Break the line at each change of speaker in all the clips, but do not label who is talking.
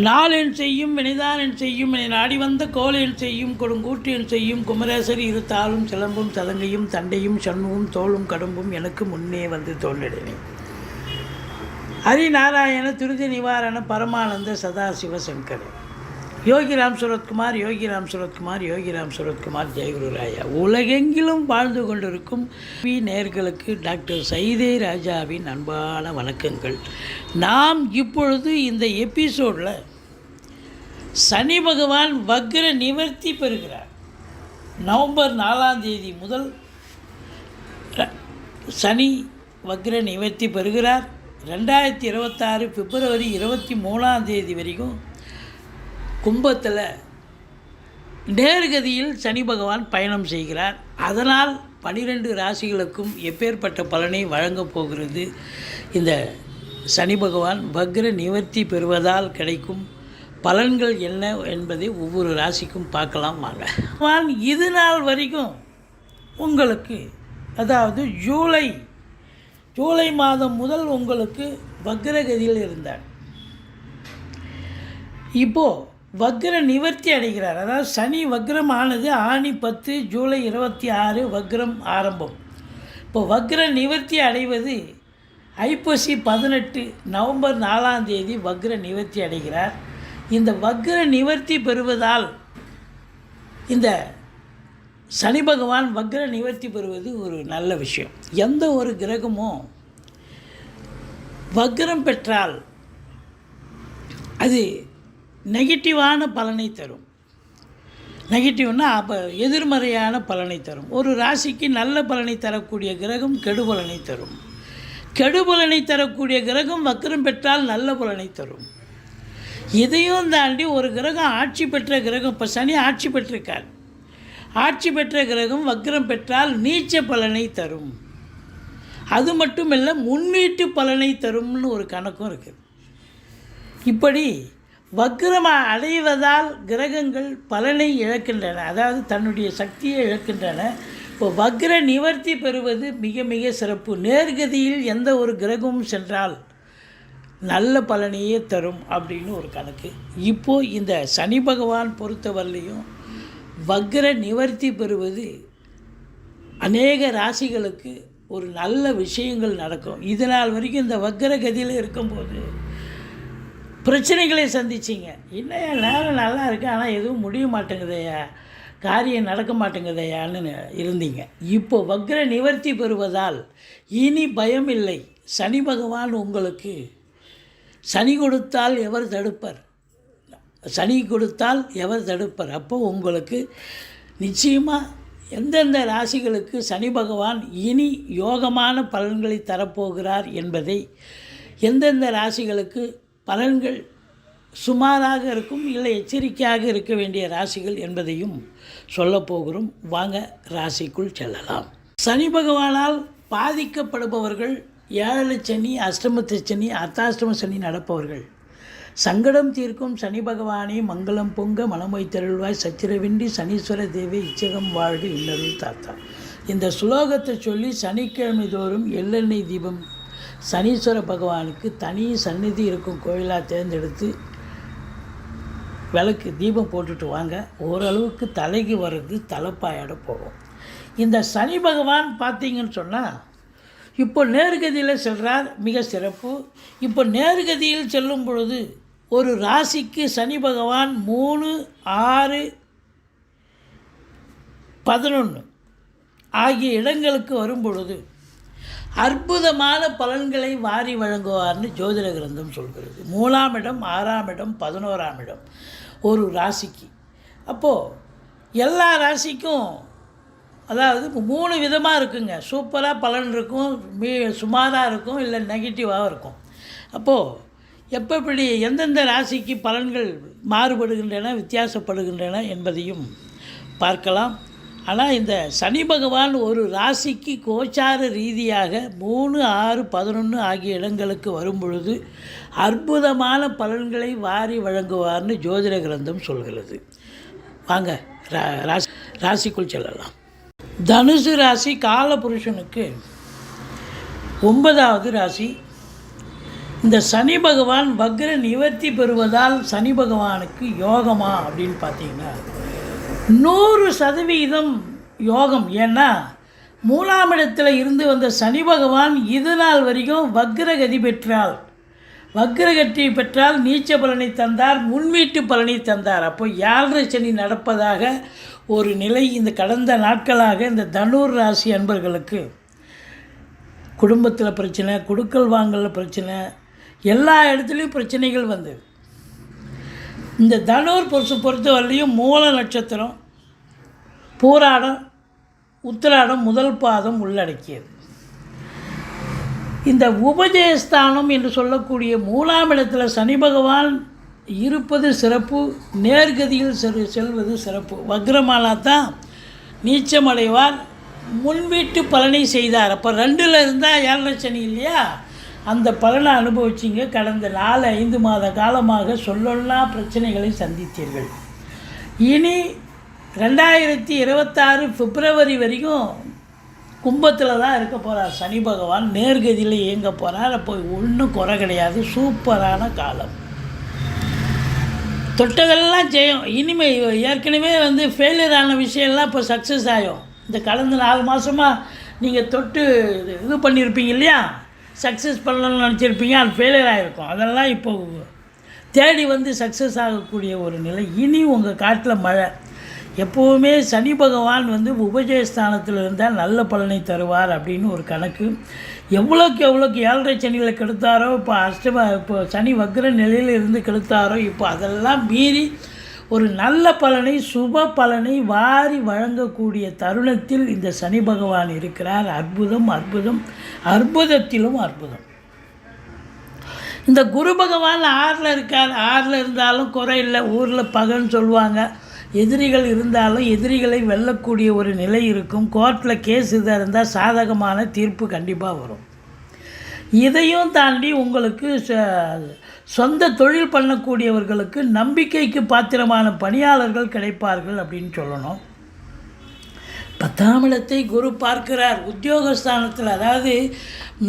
நாளென் செய்யும் வினைதானென் செய்யும் என நாடி வந்த கோலென் செய்யும் கொடுங்கூற்றென் செய்யும் குமரேசர் இருத்தாலும் சிலம்பும் சதங்கையும் தண்டையும் சண்முகம் தோளும் கடம்பும் எனக்கு முன்னே வந்து தோன்றினேன். ஹரிநாராயண துரித நிவாரண பரமானந்த சதாசிவசங்கர். யோகிராம் சுரத்குமார் யோகிராம் சுரத்குமார் யோகிராம் சுரத்குமார் ஜெயகுருராயா. உலகெங்கிலும் வாழ்ந்து கொண்டிருக்கும் நேயர்களுக்கு டாக்டர் சைதே ராஜாவின் அன்பான வணக்கங்கள். நாம் இப்பொழுது இந்த எபிசோடில் சனி பகவான் வக்ர நிவர்த்தி பெறுகிறார். நவம்பர் 4ஆம் தேதி முதல் சனி வக்ர நிவர்த்தி பெறுகிறார். 2026 பிப்ரவரி 23ஆம் தேதி வரைக்கும் கும்பத்தில் நேர்கதியில் சனி பகவான் பயணம் செய்கிறார். அதனால் 12 ராசிகளுக்கும் எப்பேற்பட்ட பலனை வழங்கப் போகிறது இந்த சனி பகவான் வக்ர நிவர்த்தி பெறுவதால் கிடைக்கும் பலன்கள் என்ன என்பதை ஒவ்வொரு ராசிக்கும் பார்க்கலாம் வாங்க. பகவான் இது நாள் வரைக்கும் உங்களுக்கு, அதாவது ஜூலை மாதம் முதல் உங்களுக்கு வக்ரகதியில் இருந்தார். இப்போது வக்ர நிவர்த்தி அடைகிறார். அதாவது சனி வக்ரம் ஆனது ஆனி 10 ஜூலை 26 வக்ரம் ஆரம்பம். இப்போ வக்ர நிவர்த்தி அடைவது ஐப்பசி 18 நவம்பர் 4ஆம் தேதி வக்ர நிவர்த்தி அடைகிறார். இந்த வக்ர நிவர்த்தி பெறுவதால் இந்த சனி பகவான் வக்ர நிவர்த்தி பெறுவது ஒரு நல்ல விஷயம். எந்த ஒரு கிரகமும் வக்ரம் பெற்றால் அது நெகட்டிவான பலனை தரும். நெகட்டிவ்னா அப்போ எதிர்மறையான பலனை தரும். ஒரு ராசிக்கு நல்ல பலனை தரக்கூடிய கிரகம் கெடுபலனை தரும். கெடுபலனை தரக்கூடிய கிரகம் வக்ரம் பெற்றால் நல்ல பலனை தரும். இதையும் தாண்டி ஒரு கிரகம் ஆட்சி பெற்ற கிரகம், இப்போ சனி ஆட்சி பெற்றிருக்கார், ஆட்சி பெற்ற கிரகம் வக்ரம் பெற்றால் நீச்ச பலனை தரும். அது மட்டும் இல்லை, முன்வீட்டு பலனை தரும்னு ஒரு கணக்கும் இருக்குது. இப்படி வக்ரம் அடைவதால் கிரகங்கள் பலனை இழக்கின்றன, அதாவது தன்னுடைய சக்தியை இழக்கின்றன. இப்போ வக்ர நிவர்த்தி பெறுவது மிக மிக சிறப்பு. நேர்கதியில் எந்த ஒரு கிரகமும் சென்றால் நல்ல பலனையே தரும் அப்படின்னு ஒரு கணக்கு. இப்போது இந்த சனி பகவான் பொறுத்தவரையிலையும் வக்ர நிவர்த்தி பெறுவது அநேக ராசிகளுக்கு ஒரு நல்ல விஷயங்கள் நடக்கும். இதனால் வரைக்கும் இந்த வக்ர கதியில் இருக்கும்போது பிரச்சனைகளை சந்திச்சிங்க. இன்னும் நேரம் நல்லா இருக்குது, ஆனால் எதுவும் முடிய மாட்டேங்குதையா, காரியம் நடக்க மாட்டேங்குதையான்னு இருந்தீங்க. இப்போ வக்ர நிவர்த்தி பெறுவதால் இனி பயம் இல்லை. சனி பகவான் உங்களுக்கு சனி கொடுத்தால் எவர் தடுப்பர், சனி கொடுத்தால் எவர் தடுப்பர். அப்போ உங்களுக்கு நிச்சயமாக எந்தெந்த ராசிகளுக்கு சனி பகவான் இனி யோகமான பலன்களை தரப்போகிறார் என்பதை, எந்தெந்த ராசிகளுக்கு பலன்கள் சுமாராக இருக்கும் இல்லை எச்சரிக்கையாக இருக்க வேண்டிய ராசிகள் என்பதையும் சொல்லப்போகிறோம். வாங்க ராசிக்குள் செல்லலாம். சனி பகவானால் பாதிக்கப்படுபவர்கள் 7 சனி, அஷ்டமத்து சனி, அர்த்தாஷ்டம சனி நடப்பவர்கள், சங்கடம் தீர்க்கும் சனி பகவானே மங்களம் பொங்க மனமொய் தருள்வாய் சச்சிரவின்றி சனீஸ்வர தேவி இச்சகம் வாழ்க இன்னருள் தாத்தா. இந்த சுலோகத்தை சொல்லி சனிக்கிழமை தோறும் எள்ளெண்ணெய் தீபம் சனீஸ்வர பகவானுக்கு தனி சந்நிதி இருக்கும் கோயிலாக தேர்ந்தெடுத்து விளக்கு தீபம் போட்டுட்டு வாங்க. ஓரளவுக்கு தலைக்கு வர்றது தலைப்பாயோட போகும். இந்த சனி பகவான் பார்த்தீங்கன்னு சொன்னால் இப்போ நேர்கதியில் செல்கிறார், மிக சிறப்பு. இப்போ நேர்கதியில் செல்லும் பொழுது ஒரு ராசிக்கு சனி பகவான் 3, 6, 11 ஆகிய இடங்களுக்கு வரும் பொழுது அற்புதமான பலன்களை வாரி வழங்குவார்னு ஜோதிட கிரந்தம் சொல்கிறது. 3ஆம் இடம், 6ஆம் இடம், 11ஆம் இடம் ஒரு ராசிக்கு. அப்போது எல்லா ராசிக்கும், அதாவது 3 விதமாக இருக்குங்க. சூப்பராக பலன் இருக்கும், சுமாராக இருக்கும், இல்லை நெகட்டிவாக இருக்கும். அப்போது எப்படி எந்தெந்த ராசிக்கு பலன்கள் மாறுபடுகின்றன, வித்தியாசப்படுகின்றன என்பதையும் பார்க்கலாம். ஆனால் இந்த சனி பகவான் ஒரு ராசிக்கு கோச்சார ரீதியாக 3, 6, 11 ஆகிய இடங்களுக்கு வரும் பொழுது அற்புதமான பலன்களை வாரி வழங்குவார்னு ஜோதிட கிரந்தம் சொல்கிறது. வாங்க ராசிக்குள் செல்லலாம். தனுசு ராசி காலபுருஷனுக்கு 9வது ராசி. இந்த சனி பகவான் வக்ர நிவர்த்தி பெறுவதால் சனி பகவானுக்கு யோகமா அப்படின்னு பார்த்தீங்கன்னா 100% யோகம். ஏன்னா 3ஆம் இடத்துல இருந்து வந்த சனி பகவான் இது நாள் வரைக்கும் வக்ரகதி பெற்றால், வக்ரகதி பெற்றால் நீச்ச பலனை தந்தார், முன்வீட்டு பலனை தந்தார். அப்போ 7 சனி நடப்பதாக ஒரு நிலை இந்த கடந்த நாட்களாக இந்த தனுர் ராசி அன்பர்களுக்கு குடும்பத்தில் பிரச்சனை, கொடுக்கல் வாங்கல பிரச்சனை, எல்லா இடத்துலையும் பிரச்சனைகள் வந்தது. இந்த தனுர் பொறுத்தவரையிலையும் மூல நட்சத்திரம், பூராடம், உத்திராடம் முதல் பாதம் உள்ளடக்கியது. இந்த உபஜயஸ்தானம் என்று சொல்லக்கூடிய 3ஆம் இடத்துல சனி பகவான் இருப்பது சிறப்பு, நேர்கதியில் செல்வது சிறப்பு. வக்ரமானா தான் நீச்சமடைவார், முன்வீட்டு பலனை செய்தார். அப்போ 2ல் இருந்தால் 7 சனி இல்லையா, அந்த பலனை அனுபவிச்சிங்க. கடந்த 4-5 மாத காலமாக சொல்லொன்னா பிரச்சனைகளை சந்தித்தீர்கள். இனி 2026 பிப்ரவரி வரைக்கும் கும்பத்தில் தான் இருக்க போகிறார் சனி பகவான், நேர்கதியில் இயங்க போகிறார். அப்போ ஒன்றும் குறை கிடையாது, சூப்பரான காலம். தொட்டதெல்லாம் செய்யும். இனிமேல் ஏற்கனவே ஃபெயிலியர் ஆன விஷயம்லாம் இப்போ சக்ஸஸ் ஆகும். இந்த கடந்த 4 மாதமாக நீங்கள் தொட்டு இது பண்ணியிருப்பீங்க இல்லையா, சக்ஸஸ் பண்ணணும்னு நினச்சிருப்பீங்க, அது ஃபெயிலியர் ஆகிருக்கும். அதெல்லாம் இப்போ தேடி சக்ஸஸ் ஆகக்கூடிய ஒரு நிலை. இனி உங்கள் காட்டில் மழை. எப்போவுமே சனி பகவான் உபஜயஸ்தானத்தில் இருந்தால் நல்ல பலனை தருவார் அப்படின்னு ஒரு கணக்கு. எவ்வளோக்கு 7 சனியில் கெடுத்தாரோ, இப்போ சனி வக்ர நிலையில் இருந்து கெடுத்தாரோ, இப்போ அதெல்லாம் மீறி ஒரு நல்ல பலனை, சுப பலனை வாரி வழங்கக்கூடிய தருணத்தில் இந்த சனி பகவான் இருக்கிறார். அற்புதம், அற்புதம், அற்புதத்திலும் அற்புதம். இந்த குரு பகவான் 6ல் இருக்கார். 6ல் இருந்தாலும் குறை இல்லை, ஊரில் பகன்னு சொல்லுவாங்க. எதிரிகள் இருந்தாலும் எதிரிகளை வெல்லக்கூடிய ஒரு நிலை இருக்கும். கோர்ட்டில் கேஸ் இதாக இருந்தால் சாதகமான தீர்ப்பு கண்டிப்பாக வரும். இதையும் தாண்டி உங்களுக்கு சொந்த தொழில் பண்ணக்கூடியவர்களுக்கு நம்பிக்கைக்கு பாத்திரமான பணியாளர்கள் கிடைப்பார்கள் அப்படின்னு சொல்லணும். 10ஆம் இடத்தை குரு பார்க்கிறார் உத்தியோகஸ்தானத்தில். அதாவது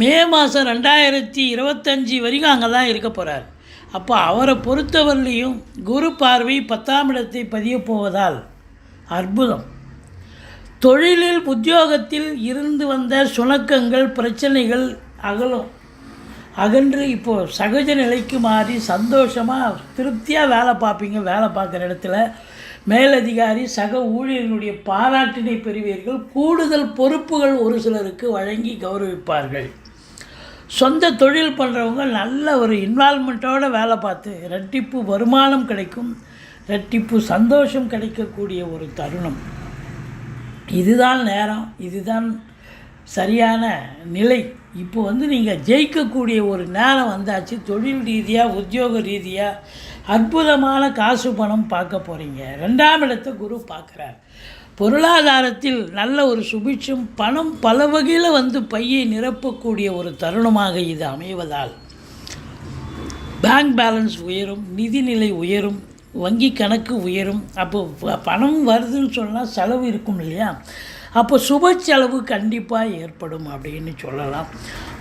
மே மாதம் 2025 வரைக்கும் அங்கே தான் இருக்க போகிறார். அப்போ அவரை பொறுத்தவரையிலையும் குரு பார்வை 10ஆம் இடத்தை பதிய போவதால் அற்புதம். தொழிலில் உத்தியோகத்தில் இருந்து வந்த சுணக்கங்கள், பிரச்சனைகள் அகன்று இப்போது சகஜ நிலைக்கு மாறி சந்தோஷமாக திருப்தியாக வேலை பார்ப்பீங்க. வேலை பார்க்குற இடத்துல மேலதிகாரி சக ஊழியர்களுடைய பாராட்டினை பெறுவீர்கள். கூடுதல் பொறுப்புகள் ஒரு சிலருக்கு வழங்கி கௌரவிப்பார்கள். சொந்த தொழில் பண்ணுறவங்க நல்ல ஒரு இன்வால்மெண்ட்டோடு வேலை பார்த்து இரட்டிப்பு வருமானம் கிடைக்கும், இரட்டிப்பு சந்தோஷம் கிடைக்கக்கூடிய ஒரு தருணம். இதுதான் நேரம், இதுதான் சரியான நிலை. இப்போ நீங்கள் ஜெயிக்கக்கூடிய ஒரு நேரம் வந்தாச்சு. தொழில் ரீதியாக, உத்தியோக ரீதியாக அற்புதமான காசு பணம் பார்க்க போகிறீங்க. 2ஆம் இடத்தை குரு பார்க்குறார். பொருளாதாரத்தில் நல்ல ஒரு சுபிட்சம், பணம் பல வகையில் பையை நிரப்பக்கூடிய ஒரு தருணமாக இது அமைவதால் பேங்க் பேலன்ஸ் உயரும், நிதிநிலை உயரும், வங்கி கணக்கு உயரும். அப்போ பணம் வருதுன்னு சொன்னால் செலவு இருக்கும் இல்லையா, அப்போ சுப செலவு கண்டிப்பாக ஏற்படும் அப்படின்னு சொல்லலாம்.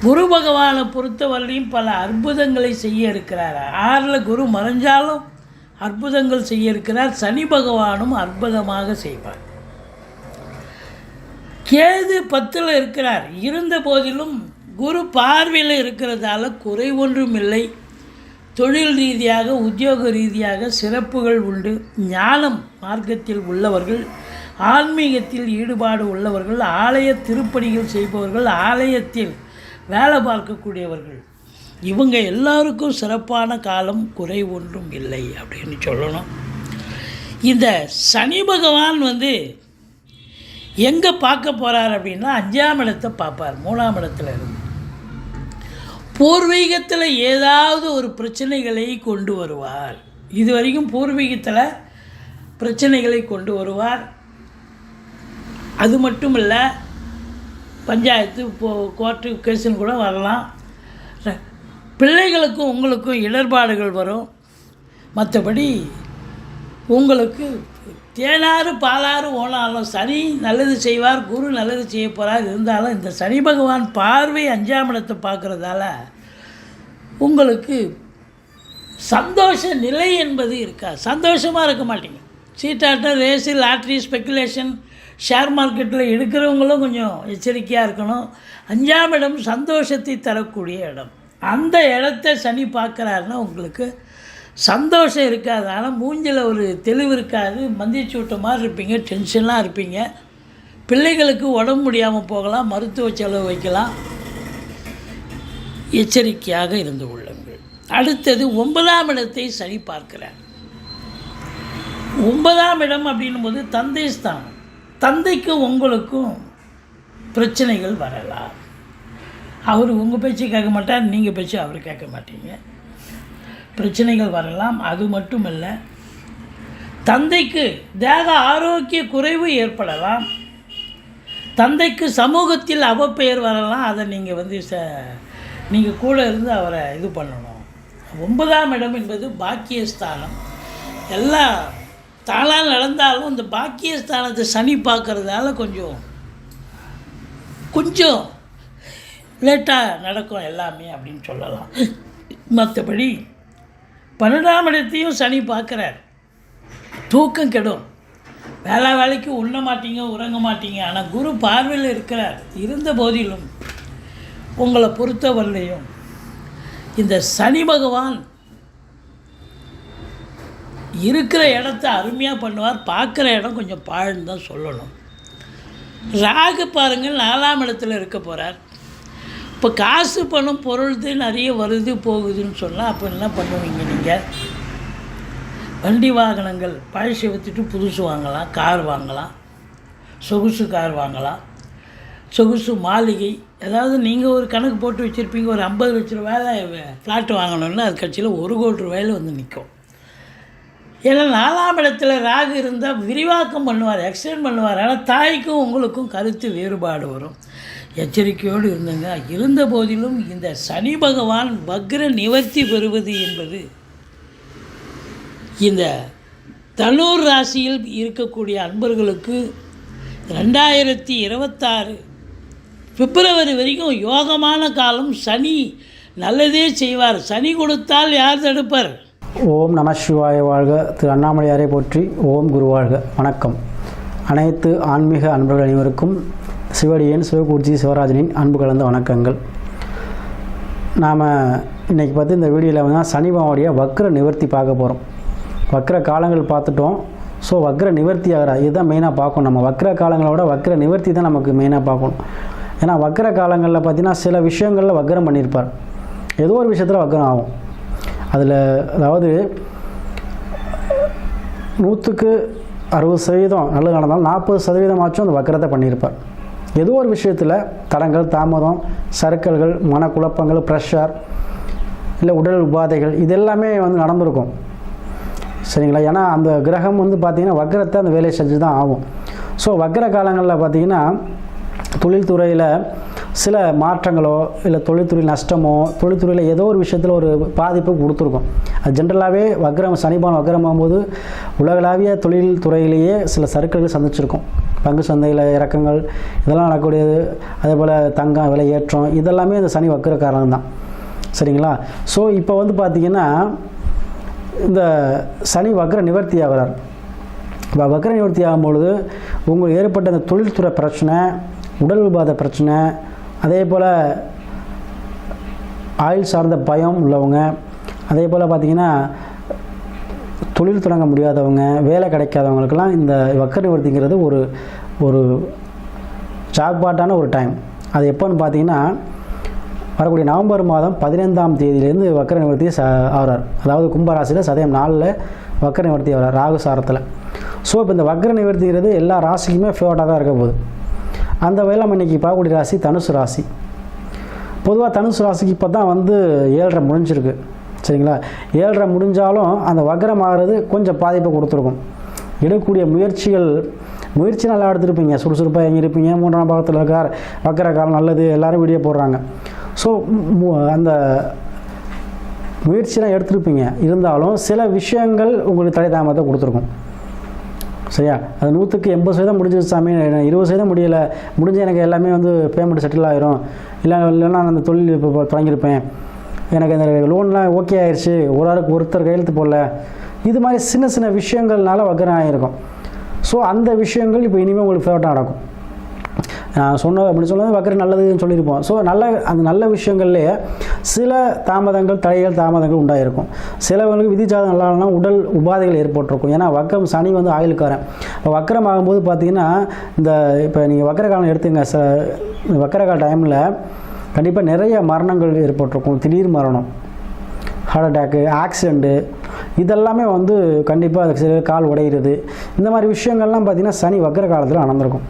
குரு பகவானை பொறுத்தவரையிலையும் பல அற்புதங்களை செய்ய இருக்கிறார். 6ல் குரு மறைஞ்சாலும் அற்புதங்கள் செய்ய இருக்கிறார். சனி பகவானும் அற்புதமாக செய்வார். கேது 10ல் இருக்கிறார். இருந்த போதிலும் குரு பார்வையில் இருக்கிறதால குறை ஒன்றும் இல்லை. தொழில் ரீதியாக, உத்தியோக ரீதியாக சிறப்புகள் உண்டு. ஞானம் மார்க்கத்தில் உள்ளவர்கள், ஆன்மீகத்தில் ஈடுபாடு உள்ளவர்கள், ஆலய திருப்பணிகள் செய்பவர்கள், ஆலயத்தில் வேலை பார்க்கக்கூடியவர்கள், இவங்க எல்லாருக்கும் சிறப்பான காலம், குறை ஒன்றும் இல்லை அப்படின்னு சொல்லணும். இந்த சனி பகவான் எங்கே பார்க்க போகிறார் அப்படின்னா 5ஆம் இடத்தை பார்ப்பார். 3ஆம் இடத்துல இருந்து பூர்வீகத்தில் ஏதாவது ஒரு பிரச்சனைகளை கொண்டு வருவார். இது வரைக்கும் பூர்வீகத்தில் பிரச்சனைகளை கொண்டு வருவார். அது மட்டும் இல்லை, பஞ்சாயத்து, கோர்ட்டு கேஸுன்னு கூட வரலாம். பிள்ளைகளுக்கும் உங்களுக்கும் இடர்பாடுகள் வரும். மற்றபடி உங்களுக்கு தேனாறு பாலாறு ஓனாலும் சனி நல்லது செய்வார், குரு நல்லது செய்ய போகிறார். இருந்தாலும் இந்த சனி பகவான் பார்வை 5ஆம் இடத்தை பார்க்குறதால உங்களுக்கு சந்தோஷ நிலை என்பது இருக்காது. சந்தோஷமாக இருக்க மாட்டீங்க. சீட்டாட்டம், ரேஸு, லாட்ரி, ஸ்பெக்குலேஷன், ஷேர் மார்க்கெட்டில் எடுக்கிறவங்களும் கொஞ்சம் எச்சரிக்கையாக இருக்கணும். 5ஆம் இடம் சந்தோஷத்தை தரக்கூடிய இடம். அந்த இடத்த சனி பார்க்குறாருன்னா உங்களுக்கு சந்தோஷம் இருக்காது. ஆனால் மூஞ்சில் ஒரு தெளிவு இருக்காது. மந்திரிச்சூட்ட மாதிரி இருப்பீங்க, டென்ஷனாக இருப்பீங்க. பிள்ளைகளுக்கு உடம்பு முடியாமல் போகலாம், மருத்துவ செலவு வைக்கலாம். எச்சரிக்கையாக இருந்து கொள்ளுங்கள். அடுத்தது 9ஆம் இடத்தை சனி பார்க்கிறார். 9ஆம் இடம் அப்படின்னும் போது தந்தை ஸ்தானம். தந்தைக்கும் உங்களுக்கும் பிரச்சனைகள் வரலாம். அவர் உங்கள் பேச்சு கேட்க மாட்டார், நீங்கள் பேச்சு அவர் கேட்க மாட்டீங்க. பிரச்சனைகள் வரலாம். அது மட்டுமல்ல, தந்தைக்கு தேக ஆரோக்கிய குறைவு ஏற்படலாம். தந்தைக்கு சமூகத்தில் அவப்பெயர் வரலாம். அதை நீங்கள் நீங்கள் கூட இருந்து அவரை இது பண்ணணும். 9ஆம் இடம் என்பது பாக்கியஸ்தானம். எல்லாம் தாளாக நடந்தாலும் இந்த பாக்கியஸ்தானத்தை சனி பார்க்கறதால கொஞ்சம் லேட்டாக நடக்கும் எல்லாமே அப்படின்னு சொல்லலாம். மற்றபடி 12ஆம் இடத்தையும் சனி பார்க்குறார். தூக்கம் கெடும். வேலைக்கு உண்ண மாட்டீங்க, உறங்க மாட்டீங்க. ஆனால் குரு பார்வையில் இருக்கிறார். இருந்த போதிலும் உங்களை பொறுத்தவரையிலையும் இந்த சனி பகவான் இருக்கிற இடத்த அருமையாக பண்ணுவார். பார்க்குற இடம் கொஞ்சம் பாழ்ன்னு தான் சொல்லணும். ராகு பாருங்கள் 4ஆம் இடத்துல இருக்க போகிறார். இப்போ காசு பணம் பொருள் நிறைய வருது போகுதுன்னு சொன்னால் அப்போ என்ன பண்ணுவீங்க? நீங்கள் வண்டி வாகனங்கள் பழசை விற்றுட்டு புதுசு வாங்கலாம், கார் வாங்கலாம், சொகுசு கார் வாங்கலாம், சொகுசு மாளிகை. அதாவது நீங்கள் ஒரு கணக்கு போட்டு வச்சுருப்பீங்க, ஒரு 50 லட்ச ரூபாயில் ஃப்ளாட் வாங்கணுன்னா அது கட்சியில் 1 கோடி ரூபாயில் வந்து நிற்கும். ஏன்னா 4ஆம் இடத்துல ராகு இருந்தால் விரிவாக்கம் பண்ணுவார், எக்ஸ்டெண்ட் பண்ணுவார். ஆனால் தாய்க்கும் உங்களுக்கும் கருத்து வேறுபாடு வரும். எச்சரிக்கையோடு இருந்துங்க. இருந்த போதிலும் இந்த சனி பகவான் வக்ர நிவர்த்தி பெறுவது என்பது இந்த தனுர் ராசியில் இருக்கக்கூடிய அன்பர்களுக்கு 2026 பிப்ரவரி வரைக்கும் யோகமான காலம். சனி நல்லதே செய்வார். சனி கொடுத்தால் யார் தடுப்பர்?
ஓம் நம சிவாய வாழ்க. திரு அண்ணாமலையாரை போற்றி. ஓம் குரு வாழ்க. வணக்கம். அனைத்து ஆன்மீக அன்பர்கள் அனைவருக்கும் சிவடியன் சிவகூர்ஜி சிவராஜனின் அன்பு கலந்த வணக்கங்கள். நாம் இன்றைக்கி பார்த்து இந்த வீடியோவில் வந்து சனி பகவானுடைய வக்ர நிவர்த்தி பார்க்க போகிறோம். வக்ர காலங்கள் பார்த்துட்டோம். ஸோ வக்ர நிவர்த்தி ஆகிறா இதுதான் மெயினாக பார்க்கணும். நம்ம வக்ர காலங்களோட வக்ர நிவர்த்தி தான் நமக்கு மெயினாக பார்க்கணும். ஏன்னா வக்ர காலங்களில் பார்த்திங்கன்னா சில விஷயங்களில் வக்ரம் பண்ணியிருப்பார். ஏதோ ஒரு விஷயத்தில் வக்ரம் ஆகும். அதில் அதாவது 100க்கு 60% நல்லது நடந்தாலும் 40% ஆச்சும் அந்த வக்ரத்தை பண்ணியிருப்பார். ஏதோ ஒரு விஷயத்தில் தடங்கள், தாமதம், சறுக்கல்கள், மனக்குழப்பங்கள், ப்ரெஷர், இல்லை உடல் உபாதைகள் இதெல்லாமே வந்து நடந்திருக்கும். சரிங்களா? ஏன்னா அந்த கிரகம் வந்து பார்த்திங்கன்னா வக்ரத்தை அந்த வேலையை செஞ்சு தான் ஆகும். ஸோ வக்ர காலங்களில் பார்த்திங்கன்னா தொழில்துறையில் சில மாற்றங்களோ இல்லை தொழில்துறை நஷ்டமோ தொழில்துறையில் ஏதோ ஒரு விஷயத்தில் ஒரு பாதிப்பு கொடுத்துருக்கும். அது ஜென்ரலாகவே சனிபான் வக்ரமாகும்போது உலகளாவிய தொழில்துறையிலேயே சில சறுக்கல்கள் சந்திச்சிருக்கும். பங்கு சந்தையில் இறக்கங்கள் இதெல்லாம் நடக்கக்கூடியது. அதே போல் தங்கம் விலை ஏற்றம் இதெல்லாமே இந்த சனி வக்ர காரணம் தான். சரிங்களா? ஸோ இப்போ வந்து பார்த்திங்கன்னா இந்த சனி வக்ர நிவர்த்தி ஆகிறார். இப்போ வக்ர நிவர்த்தி ஆகும்பொழுது உங்களுக்கு ஏற்பட்ட அந்த தொழில்துறை பிரச்சனை, உடல் உபாத பிரச்சனை, அதே போல் ஆயுள் சார்ந்த பயம் உள்ளவங்க, அதே போல் பார்த்திங்கன்னா தொழில் தொடங்க முடியாதவங்க, வேலை கிடைக்காதவங்களுக்கெல்லாம் இந்த வக்ர நிவர்த்திங்கிறது ஒரு ஜாக்பாட்டான ஒரு டைம். அது எப்போன்னு பார்த்தீங்கன்னா வரக்கூடிய நவம்பர் மாதம் 15ஆம் தேதியிலேருந்து வக்ர நிவர்த்தி ஆகிறார். அதாவது கும்பராசியில் சதயம் 4 வக்ர நிவர்த்தி ஆகிறார் ராகு சாரத்தில். ஸோ இப்போ இந்த வக்ர நிவர்த்திங்கிறது எல்லா ராசிக்குமே ஃபேவரட்டாக தான் இருக்க போகுது. அந்த வகையில் நம்ம இன்றைக்கி பார்க்கக்கூடிய ராசி தனுசு ராசி. பொதுவாக தனுசு ராசிக்கு இப்போ தான் வந்து 7.5 முடிஞ்சிருக்கு. சரிங்களா? 7.5 முடிஞ்சாலும் அந்த வக்ரம் ஆகிறது கொஞ்சம் பாதிப்பை கொடுத்துருக்கும். எடுக்கக்கூடிய முயற்சி நல்லா எடுத்துருப்பீங்க, சுறுசுறுப்பாக எங்கே இருப்பீங்க, 3ஆம் பாகத்தில் இருக்கார், வக்ர காலம் நல்லது, எல்லோரும் வீடியோ போடுறாங்க. ஸோ அந்த முயற்சியெலாம் எடுத்துருப்பீங்க. இருந்தாலும் சில விஷயங்கள் உங்களுக்கு தடை தாமதத்தை கொடுத்துருக்கும். சரியா? அது 100க்கு 80% முடிஞ்சது சாமி, 20% முடியலை, முடிஞ்ச எனக்கு எல்லாமே வந்து பேமெண்ட் செட்டில் ஆகிரும், இல்லைன்னா அந்த தொழில் இப்போ தொடங்கியிருப்பேன், எனக்கு இந்த லோன்லாம் ஓகே ஆயிடுச்சு, ஒரு ஆளுக்கு ஒருத்தர் கையெழுத்து போடல, இது மாதிரி சின்ன சின்ன விஷயங்கள்னால வக்கரம் ஆகிருக்கும். ஸோ அந்த விஷயங்கள் இப்போ இனிமேல் உங்களுக்கு ஃபேவரட்டாக நடக்கும். சொன்ன அப்படி சொன்னது வக்கரம் நல்லதுன்னு சொல்லியிருப்போம். ஸோ அந்த நல்ல விஷயங்கள்லேயே சில தாமதங்கள், தடைகள், தாமதங்கள் உண்டாயிருக்கும். சிலவங்களுக்கு விதிச்சாதம் நல்லானா உடல் உபாதைகள் ஏற்பட்டிருக்கும். ஏன்னா வக்கரம் சனி வந்து ஆயுள்காரன். இப்போ வக்கரம் ஆகும்போது பார்த்தீங்கன்னா இப்போ நீங்கள் வக்கர காலம் எடுத்துங்க, வக்கர கால டைமில் கண்டிப்பாக நிறைய மரணங்கள் ஏற்பட்டிருக்கும். திடீர் மரணம், ஹார்ட் அட்டாக்கு, ஆக்சிடெண்ட்டு, இதெல்லாமே வந்து கண்டிப்பாக சில கால் உடையிறது, இந்த மாதிரி விஷயங்கள்லாம் பார்த்திங்கன்னா சனி வக்கர காலத்தில் நடந்திருக்கும்.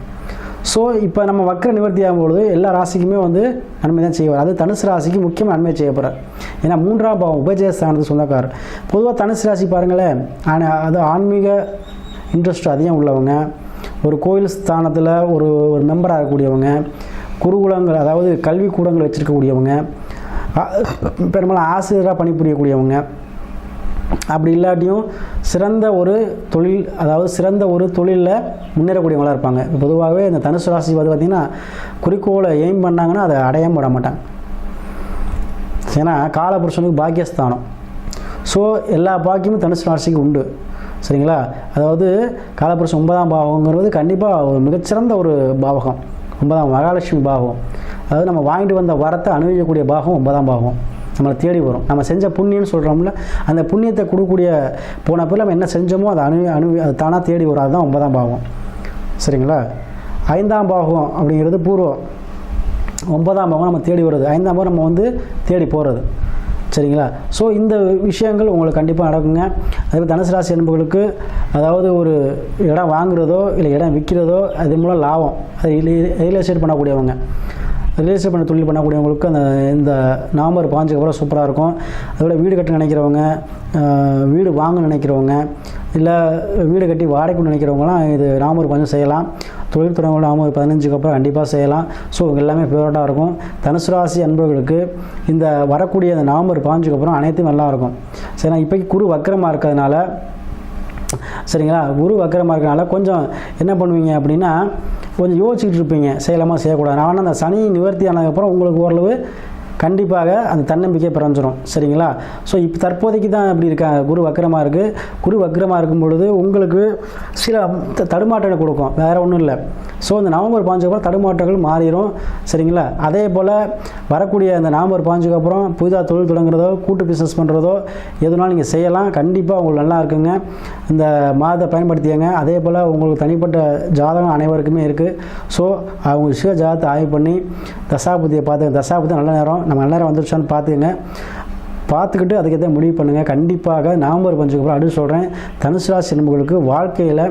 ஸோ இப்போ நம்ம வக்கர நிவர்த்தி ஆகும்பொழுது எல்லா ராசிக்குமே வந்து நன்மை தான் செய்வார். அது தனுசு ராசிக்கு முக்கியமாக நன்மை செய்யப்படுறார். ஏன்னா 3ஆம் பாவம் உபஜயஸ்தானத்துக்கு சொந்தக்காரர். பொதுவாக தனுசு ராசி பாருங்களேன், அது ஆன்மீக இன்ட்ரெஸ்ட் அதிகம் உள்ளவங்க, ஒரு கோயில் ஸ்தானத்தில் ஒரு மெம்பராக இருக்கக்கூடியவங்க, குருகுலங்கள் அதாவது கல்விக்கூடங்கள் வச்சுருக்கக்கூடியவங்க, பெரும்பாலும் ஆசிரியராக பணிபுரியக்கூடியவங்க, அப்படி இல்லாட்டியும் சிறந்த ஒரு தொழில், அதாவது சிறந்த ஒரு தொழிலில் முன்னேறக்கூடியவங்களாக இருப்பாங்க. பொதுவாகவே இந்த தனுசு ராசி வந்து பார்த்திங்கன்னா குறிக்கோளை எய்ம் பண்ணாங்கன்னா அதை அடையாம விட மாட்டாங்க. ஏன்னா காலபுருஷனுக்கு பாக்கியஸ்தானம். ஸோ எல்லா பாக்கியமும் தனுசு ராசிக்கு உண்டு. சரிங்களா? அதாவது காலபுருஷன் 9ஆம் பாவங்கிறது கண்டிப்பாக ஒரு மிகச்சிறந்த ஒரு பாவகம். 9ஆம் மகாலட்சுமி பாவம். அதாவது நம்ம வாங்கிட்டு வந்த வரத்தை அனுபவிக்கக்கூடிய பாகம் 9ஆம் பாவம். நம்மளை தேடி வரும். நம்ம செஞ்ச புண்ணியம்னு சொல்கிறோம்ல, அந்த புண்ணியத்தை கொடுக்கக்கூடிய போன பிறகு நம்ம என்ன செஞ்சோமோ அதை அது தானாக தேடி வரும். அதுதான் 9ஆம் பாவம். சரிங்களா? 5ஆம் பாவம் அப்படிங்கிறது பூர்வம். 9ஆம் பாவம் நம்ம தேடி வருது, 5ஆம் பாவம் நம்ம வந்து தேடி போகிறது. சரிங்களா? ஸோ இந்த விஷயங்கள் உங்களுக்கு கண்டிப்பாக நடக்குங்க. அதே தனுசு ராசி என்பவர்களுக்கு அதாவது ஒரு இடம் வாங்குறதோ இல்லை இடம் விற்கிறதோ அது மூலம் லாபம். அது ரியல் எஸ்டேட் பண்ணக்கூடியவங்க, ரியல் எஸ்டேட் பண்ண தொழில் பண்ணக்கூடியவங்களுக்கு இந்த நவம்பர் 5 அப்புறம் சூப்பராக இருக்கும். அதோட வீடு கட்ட நினைக்கிறவங்க, வீடு வாங்க நினைக்கிறவங்க, இல்லை வீடு கட்டி வாடகைக்கு நினைக்கிறவங்களாம் இது நவம்பர் 5 செய்யலாம். தொழில் தொடங்க நவம்பர் 15க்கு அப்புறம் கண்டிப்பாக செய்யலாம். ஸோ எல்லாமே ஃபேவரட்டாக இருக்கும். தனுசு ராசி அன்பர்களுக்கு இந்த வரக்கூடிய அந்த நவம்பர் 5க்கு அப்புறம் அனைத்தும் நல்லாயிருக்கும். சரி, நான் இப்போக்கி குரு வக்கரமாக இருக்கிறதுனால, சரிங்களா, குரு வக்கரமாக இருக்கிறனால கொஞ்சம் என்ன பண்ணுவீங்க அப்படின்னா கொஞ்சம் யோசிச்சுட்டு இருப்பீங்க, செய்யலாமா செய்யக்கூடாது. ஆனால் அந்த சனி நிவர்த்தி ஆனதுக்கப்புறம் உங்களுக்கு ஓரளவு கண்டிப்பாக அந்த தன்னம்பிக்கை பிறஞ்சிரும். சரிங்களா? ஸோ இப்போ தற்போதைக்கு தான் இப்படி இருக்காங்க, குரு வக்கரமாக இருக்குது. குரு வக்கரமாக இருக்கும் பொழுது உங்களுக்கு சில தடுமாற்றங்கள் கொடுக்கும், வேறு ஒன்றும் இல்லை. ஸோ இந்த நவம்பர் 5க்கு அப்புறம் தடுமாற்றங்கள் மாறிடும். சரிங்களா? அதே போல் வரக்கூடிய அந்த நவம்பர் 5க்கு அப்புறம் புதிதாக தொழில் தொடங்குறதோ கூட்டு பிஸ்னஸ் பண்ணுறதோ எதுனாலும் நீங்கள் செய்யலாம். கண்டிப்பாக உங்களுக்கு நல்லா இருக்குங்க. இந்த மாதத்தை பயன்படுத்தியங்க. அதே போல் உங்களுக்கு தனிப்பட்ட ஜாதகம் அனைவருக்குமே இருக்குது. ஸோ அவங்க சிவ ஜாதகத்தை ஆய்வு பண்ணி தசாபுத்தியை பார்த்துங்க. தசாபுத்தி நல்ல நேரம், நம்ம நல்ல நேரம் வந்துருச்சான்னு பார்த்துங்க. பார்த்துக்கிட்டு அதுக்கேற்ற முடிவு பண்ணுங்கள். கண்டிப்பாக நவம்பர் 5க்கு அப்புறம் அடுத்து சொல்கிறேன், தனுசு ராசி நண்பர்களுக்கு வாழ்க்கையில்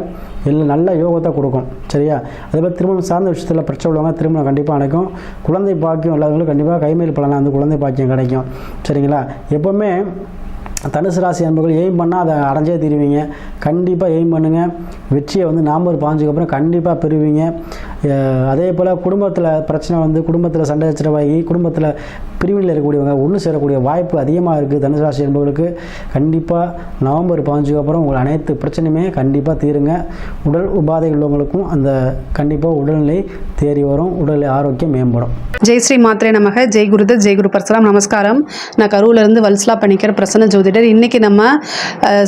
எல்லாம் நல்ல யோகத்தை கொடுக்கும். சரியா? அதேபோல் திருமணம் சார்ந்த விஷயத்தில் பிரச்சனை உள்ளவங்க திருமணம் கண்டிப்பாக நடக்கும். குழந்தை பாக்கியம் இல்லாதவங்களுக்கு கண்டிப்பாக கைமேல் பலனாக அந்த குழந்தை பாக்கியம் கிடைக்கும். சரிங்களா? எப்போவுமே தனுசு ராசி அன்பர்கள் எய்ம் பண்ணால் அதை அடைஞ்சே தீருவீங்க. கண்டிப்பாக எய்ம் பண்ணுங்கள். வெற்றியை வந்து நவம்பர் 5க்கு அப்புறம் கண்டிப்பாக பெறுவீங்க. அதே போல் குடும்பத்தில் பிரச்சனை வந்து குடும்பத்தில் சண்டை சச்சரவாகி குடும்பத்தில் பிரிவினையில் இருக்கக்கூடியவங்க ஒன்று சேரக்கூடிய வாய்ப்பு அதிகமாக இருக்குது. தனுசு ராசி என்பவர்களுக்கு கண்டிப்பாக நவம்பர் 5க்கு அப்புறம் உங்கள் அனைத்து பிரச்சனையுமே கண்டிப்பாக தீருங்க. உடல் உபாதை உள்ளவங்களுக்கும் அந்த கண்டிப்பாக உடல்நிலை தேறி வரும், உடல் ஆரோக்கியம் மேம்படும்.
ஜெய் ஸ்ரீ மாத்ரே நமக. ஜெய் குருதத், ஜெய் குரு பரசுராம். நமஸ்காரம். நான் கரூர்லேருந்து வல்சலா பணிக்கிற பிரசன்ன ஜோதிடர். இன்றைக்கி நம்ம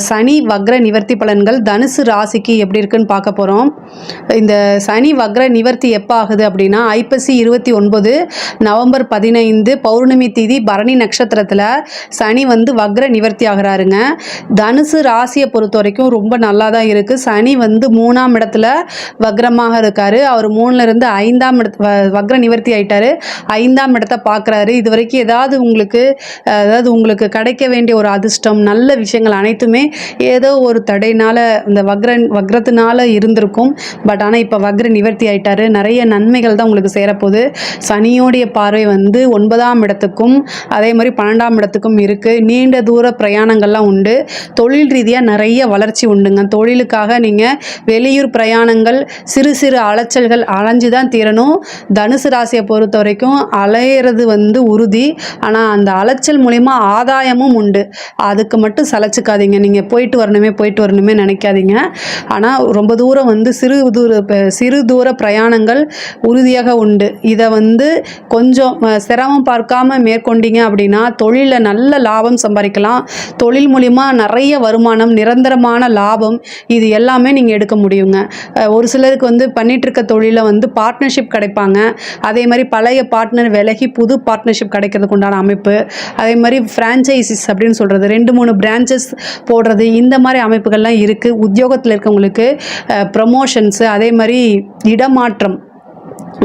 சனி வக்ர நிவர்த்தி பலன்கள் தனுசு ராசிக்கு எப்படி இருக்குன்னு பார்க்க போகிறோம். இந்த சனி வக்ர நிவர்த்தி எப்போ ஆகுது அப்படின்னா ஐப்பசி 29 நவம்பர் 15 பௌர்ணமி திதி பரணி நட்சத்திரத்தில் சனி வந்து வக்ர நிவர்த்தி ஆகிறாருங்க. தனுசு ராசியை பொறுத்த வரைக்கும் ரொம்ப நல்லா தான் இருக்குது. சனி வந்து 3ஆம் இடத்துல வக்ரமாக இருக்கார். அவர் 3லேருந்து 5ஆம் வக்ர நிவர்த்தி ஆயிட்டாரு. 5ஆம் இடத்தை பார்க்குறாரு. இது வரைக்கும் ஏதாவது உங்களுக்கு கிடைக்க வேண்டிய ஒரு அதிர்ஷ்டம் நல்ல விஷயங்கள் அனைத்துமே ஏதோ ஒரு தடையினால் இந்த வக்ரத்தினால இருந்திருக்கும். பட் ஆனால் இப்போ வக்ர நிவர்த்தி ஆயிட்டாரு. நிறைய நன்மைகள் தான் உங்களுக்கு சேரப்போகுது. சனியோடைய பார்வை வந்து 9ஆம் இடத்துக்கும் அதே மாதிரி 12ஆம் இடத்துக்கும் இருக்குது. நீண்ட தூர பிரயாணங்கள்லாம் உண்டு. தொழில் ரீதியாக நிறைய வளர்ச்சி உண்டுங்க. தொழிலுக்காக நீங்கள் வெளியூர் பிரயாணங்கள், சிறு சிறு அலைச்சல்கள் அலைஞ்சு தான் தீரணும். தனுசு ராசியை பொறுத்த வரைக்கும் அலையிறது வந்து உறுதி. ஆனால் அந்த அலைச்சல் மூலிமா ஆதாயமும் உண்டு. அதுக்கு மட்டும் சளைச்சிக்காதீங்க. நீங்கள் போயிட்டு வரணுமே நினைக்காதீங்க. ஆனால் ரொம்ப தூரம் வந்து சிறு தூர பிரயாணங்கள் உறுதியாக உண்டு. இதை வந்து கொஞ்சம் சிரமம் பார்க்காம விடாமல் மேற்கொண்டீங்க அப்படின்னா தொழிலில் நல்ல லாபம் சம்பாதிக்கலாம். தொழில் மூலிமா நிறைய வருமானம், நிரந்தரமான லாபம், இது எல்லாமே நீங்கள் எடுக்க முடியுங்க. ஒரு சிலருக்கு வந்து பண்ணிகிட்ருக்க தொழிலில் வந்து பார்ட்னர்ஷிப் கிடைப்பாங்க. அதே மாதிரி பழைய பார்ட்னர் விலகி புது பார்ட்னர்ஷிப் கிடைக்கிறதுக்கு உண்டான அமைப்பு, அதே மாதிரி ஃப்ரான்ச்சைசிஸ் அப்படின்னு சொல்கிறது, 2-3 பிரான்ச்சஸ் போடுறது, இந்த மாதிரி அமைப்புகள்லாம் இருக்குது. உத்தியோகத்தில் இருக்கவங்களுக்கு ப்ரமோஷன்ஸு, அதே மாதிரி இடமாற்றம்,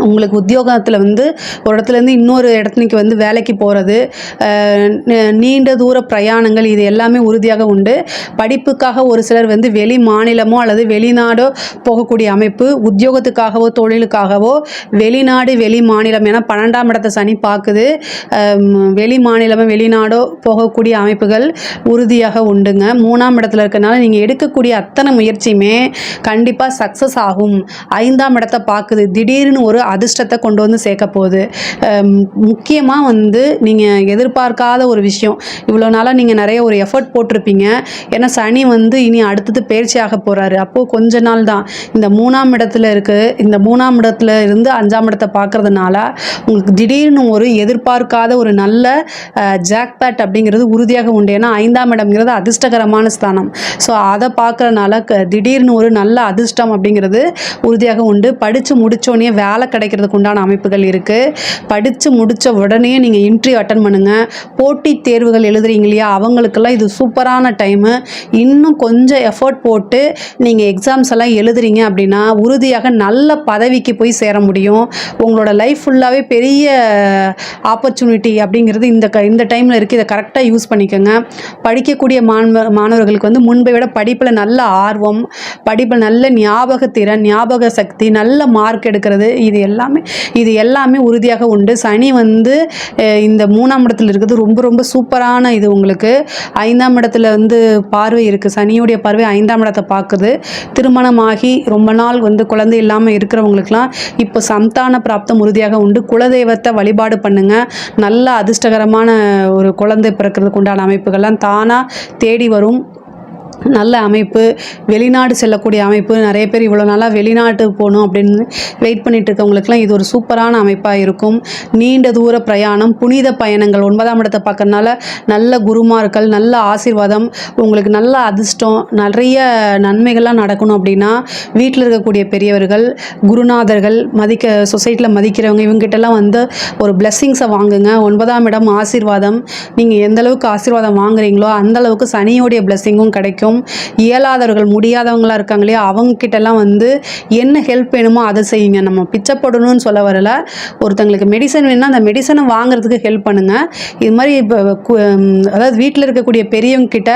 உங்களுக்கு உத்தியோகத்தில் வந்து ஒரு இடத்துலேருந்து இன்னொரு இடத்துக்கு வந்து வேலைக்கு போகிறது, நீண்ட தூர பிரயாணங்கள், இது எல்லாமே உறுதியாக உண்டு. படிப்புக்காக ஒரு சிலர் வந்து வெளி மாநிலமோ அல்லது வெளிநாடோ போகக்கூடிய அமைப்பு, உத்தியோகத்துக்காகவோ தொழிலுக்காகவோ வெளிநாடு வெளி மாநிலம், ஏன்னா 12ஆம் இடத்தை சனி பார்க்குது, வெளி மாநிலமோ வெளிநாடோ போகக்கூடிய அமைப்புகள் உறுதியாக உண்டுங்க. 3ஆம் இடத்துல இருக்கனால நீங்கள் எடுக்கக்கூடிய அத்தனை முயற்சியுமே கண்டிப்பாக சக்ஸஸ் ஆகும். 5ஆம் இடத்தை பார்க்குது, திடீர்னு ஒரு அதிர்ஷ்டத்தை கொண்டு வந்து சேர்க்க போகுது. முக்கியமாக வந்து நீங்கள் எதிர்பார்க்காத ஒரு விஷயம், இவ்வளோ நாளாக நீங்கள் நிறைய ஒரு எஃபர்ட் போட்டிருப்பீங்க. ஏன்னா சனி வந்து இனி அடுத்தது பயிற்சி ஆக போகிறாரு. அப்போது கொஞ்ச நாள் தான் இந்த 3ஆம் இடத்துல இருக்குது. இந்த 3ஆம் இடத்துல இருந்து 5ஆம் இடத்தை பார்க்கறதுனால உங்களுக்கு திடீர்னு ஒரு எதிர்பார்க்காத ஒரு நல்ல ஜாக்பேட் அப்படிங்கிறது உறுதியாக உண்டு. ஏன்னா 5ஆம் இடம்ங்கிறது அதிர்ஷ்டகரமான ஸ்தானம். ஸோ அதை பார்க்குறதுனால திடீர்னு ஒரு நல்ல அதிர்ஷ்டம் அப்படிங்கிறது உறுதியாக உண்டு. படித்து முடித்தோடனே வேலை கிடைக்கிறதுக்கு உண்டான அமைப்புகள் இருக்குது. படித்து முடித்த உடனே நீங்கள் இன்டர்வியூ அட்டன் பண்ணுங்கள். போட்டித் தேர்வுகள் எழுதுறீங்க இல்லையா, அவங்களுக்கெல்லாம் இது சூப்பரான டைமு. இன்னும் கொஞ்சம் எஃபர்ட் போட்டு நீங்கள் எக்ஸாம்ஸ் எல்லாம் எழுதுறீங்க அப்படின்னா உறுதியாக நல்ல பதவிக்கு போய் சேர முடியும். உங்களோட லைஃப் ஃபுல்லாகவே பெரிய ஆப்பர்ச்சுனிட்டி அப்படிங்கிறது இந்த டைமில் இருக்குது. இதை கரெக்டாக யூஸ் பண்ணிக்கோங்க. படிக்கக்கூடிய மாணவர்களுக்கு வந்து முன்பை விட படிப்பில் நல்ல ஆர்வம், படிப்பில் நல்ல ஞாபகத்திறன், ஞாபக சக்தி, நல்ல மார்க் எடுக்கிறது, இது எல்லாமே உறுதியாக உண்டு. சனி வந்து இந்த 3ஆம் இடத்துல இருக்கிறது ரொம்ப ரொம்ப சூப்பரான இது. உங்களுக்கு 5ஆம் இடத்துல வந்து பார்வை இருக்குது. சனியுடைய பார்வை 5ஆம் இடத்தை பார்க்குது. திருமணமாகி ரொம்ப நாள் வந்து குழந்தை இல்லாமல் இருக்கிறவங்களுக்குலாம் இப்போ சந்தான பிராப்தம் உறுதியாக உண்டு. குலதெய்வத்தை வழிபாடு பண்ணுங்க. நல்ல அதிர்ஷ்டகரமான ஒரு குழந்தை பிறக்கிறதுக்கு உண்டான அமைப்புகள்லாம் தானாக தேடி வரும். நல்ல அமைப்பு. வெளிநாடு செல்லக்கூடிய அமைப்பு, நிறைய பேர் இவ்வளோ நாளாக வெளிநாட்டுக்கு போகணும் அப்படின்னு வெயிட் பண்ணிட்டு இருக்கவங்களுக்குலாம் இது ஒரு சூப்பரான அமைப்பாக இருக்கும். நீண்ட தூர பிரயாணம், புனித பயணங்கள், 9ஆம் இடத்தை பார்க்கறதுனால நல்ல குருமார்கள், நல்ல ஆசீர்வாதம், உங்களுக்கு நல்ல அதிர்ஷ்டம், நிறைய நன்மைகள்லாம் நடக்கணும் அப்படின்னா வீட்டில் இருக்கக்கூடிய பெரியவர்கள், குருநாதர்கள், சொசைட்டியில் மதிக்கிறவங்க, இவங்ககிட்டலாம் வந்து ஒரு பிளெஸ்ஸிங்ஸை வாங்குங்க. 9ஆம் இடம் ஆசீர்வாதம். நீங்கள் எந்த அளவுக்கு ஆசீர்வாதம் வாங்குறீங்களோ அந்த அளவுக்கு சனியோடைய பிளெஸ்ஸிங்கும் கிடைக்கும். இயலாதவர்கள், முடியாதவங்களா இருக்காங்க இல்லையா, அவங்க கிட்டலாம் வந்து என்ன ஹெல்ப் வேணுமோ அதை செய்யுங்க. நம்ம பிச்சைப்படணும்னு சொல்ல வரல. ஒருத்தங்களுக்கு மெடிசன் வேணும்னா அந்த மெடிசனை வாங்குறதுக்கு ஹெல்ப் பண்ணுங்கள். இது மாதிரி இப்போ அதாவது வீட்டில் இருக்கக்கூடிய பெரியவங்க கிட்ட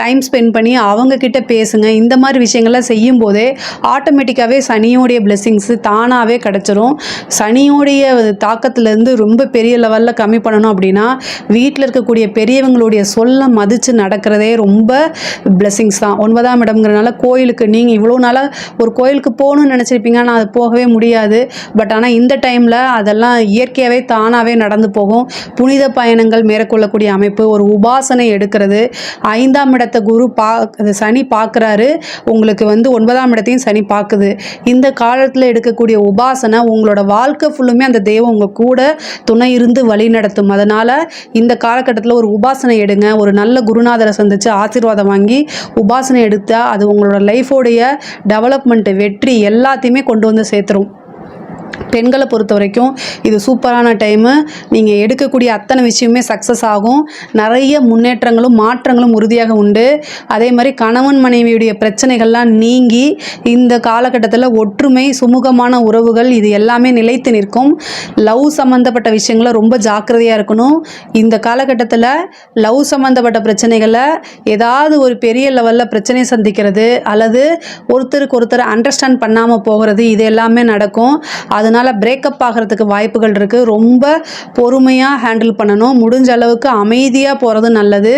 டைம் ஸ்பெண்ட் பண்ணி அவங்க கிட்ட பேசுங்க. இந்த மாதிரி விஷயங்கள்லாம் செய்யும் போதே ஆட்டோமேட்டிக்காகவே சனியோடைய பிளெஸ்ஸிங்ஸு தானாகவே கிடச்சிரும். சனியோடைய தாக்கத்துலேருந்து ரொம்ப பெரிய லெவலில் கம்மி பண்ணணும் அப்படின்னா வீட்டில் இருக்கக்கூடிய பெரியவங்களுடைய சொல்ல மதித்து நடக்கிறதே ரொம்ப பிளெஸ்ஸிங்ஸ் தான். 9ஆம் இடம்ங்கிறனால கோயிலுக்கு நீங்கள் இவ்வளோ நாளாக ஒரு கோயிலுக்கு போகணும்னு நினச்சிருப்பீங்க, ஆனால் அது போகவே முடியாது. பட் ஆனால் இந்த டைமில் அதெல்லாம் இயற்கையாகவே தானாகவே நடந்து போகும். புனித பயணங்கள் மேற்கொள்ளக்கூடிய அமைப்பு, ஒரு உபாசனை எடுக்கிறது. 5ஆம் இடத்தை சனி பார்க்குறாரு. உங்களுக்கு வந்து 9ஆம் இடத்தையும் சனி பார்க்குது. இந்த காலத்தில் எடுக்கக்கூடிய உபாசனை உங்களோட வாழ்க்கை ஃபுல்லுமே அந்த தெய்வம் உங்கள் கூட துணை இருந்து வழி நடத்தும். அதனால் இந்த காலகட்டத்தில் ஒரு உபாசனை எடுங்க. ஒரு நல்ல குருநாதரை சந்தித்து ஆசீர்வாதம் வாங்கி உபாசனை எடுத்தால் அது உங்களோட லைஃபோடைய டெவலப்மெண்ட்டு, வெற்றி எல்லாத்தையுமே கொண்டு வந்து சேர்த்துரும். பெண்களை பொறுத்த வரைக்கும் இது சூப்பரான டைமு. நீங்கள் எடுக்கக்கூடிய அத்தனை விஷயமே சக்ஸஸ் ஆகும். நிறைய முன்னேற்றங்களும் மாற்றங்களும் உறுதியாக உண்டு. அதே மாதிரி கணவன் மனைவியுடைய பிரச்சனைகள்லாம் நீங்கி இந்த காலகட்டத்தில் ஒற்றுமை, சுமூகமான உறவுகள், இது எல்லாமே நிலைத்து நிற்கும். லவ் சம்மந்தப்பட்ட விஷயங்களை ரொம்ப ஜாக்கிரதையாக இருக்கணும். இந்த காலகட்டத்தில் லவ் சம்மந்தப்பட்ட பிரச்சனைகளை ஏதாவது ஒரு பெரிய லெவலில் பிரச்சனை சந்திக்கிறது அல்லது ஒருத்தருக்கு ஒருத்தர் அண்டர்ஸ்டாண்ட் பண்ணாமல் போகிறது, இது எல்லாமே நடக்கும். அதனால் பிரேக்கப் ஆகிறதுக்கு வாய்ப்புகள் இருக்குது. ரொம்ப பொறுமையாக ஹேண்டில் பண்ணணும். முடிஞ்ச அளவுக்கு அமைதியாக போகிறது நல்லது.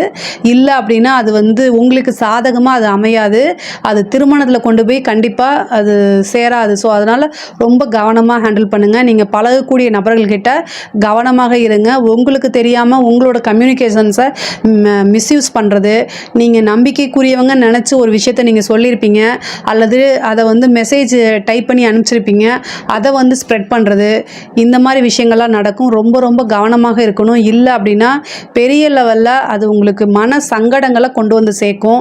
இல்லை அப்படின்னா அது வந்து உங்களுக்கு சாதகமாக அது அமையாது. அது திருமணத்தில் கொண்டு போய் கண்டிப்பாக அது சேராது. ஸோ அதனால் ரொம்ப கவனமாக ஹேண்டில் பண்ணுங்கள். நீங்கள் பழகக்கூடிய நபர்கள்கிட்ட கவனமாக இருங்க. உங்களுக்கு தெரியாமல் உங்களோட கம்யூனிகேஷன்ஸை மிஸ்யூஸ் பண்ணுறது, நீங்கள் நம்பிக்கைக்குரியவங்க நினச்சி ஒரு விஷயத்தை நீங்கள் சொல்லியிருப்பீங்க அல்லது அதை வந்து மெசேஜ் டைப் பண்ணி அனுப்பிச்சிருப்பீங்க, அதை வந்து வந்து ஸ்ப்ரெட் பண்ணுறது, இந்த மாதிரி விஷயங்கள்லாம் நடக்கும். ரொம்ப ரொம்ப கவனமாக இருக்கணும். இல்லை அப்படின்னா பெரிய லெவலில் அது உங்களுக்கு மன சங்கடங்களை கொண்டு வந்து சேர்க்கும்.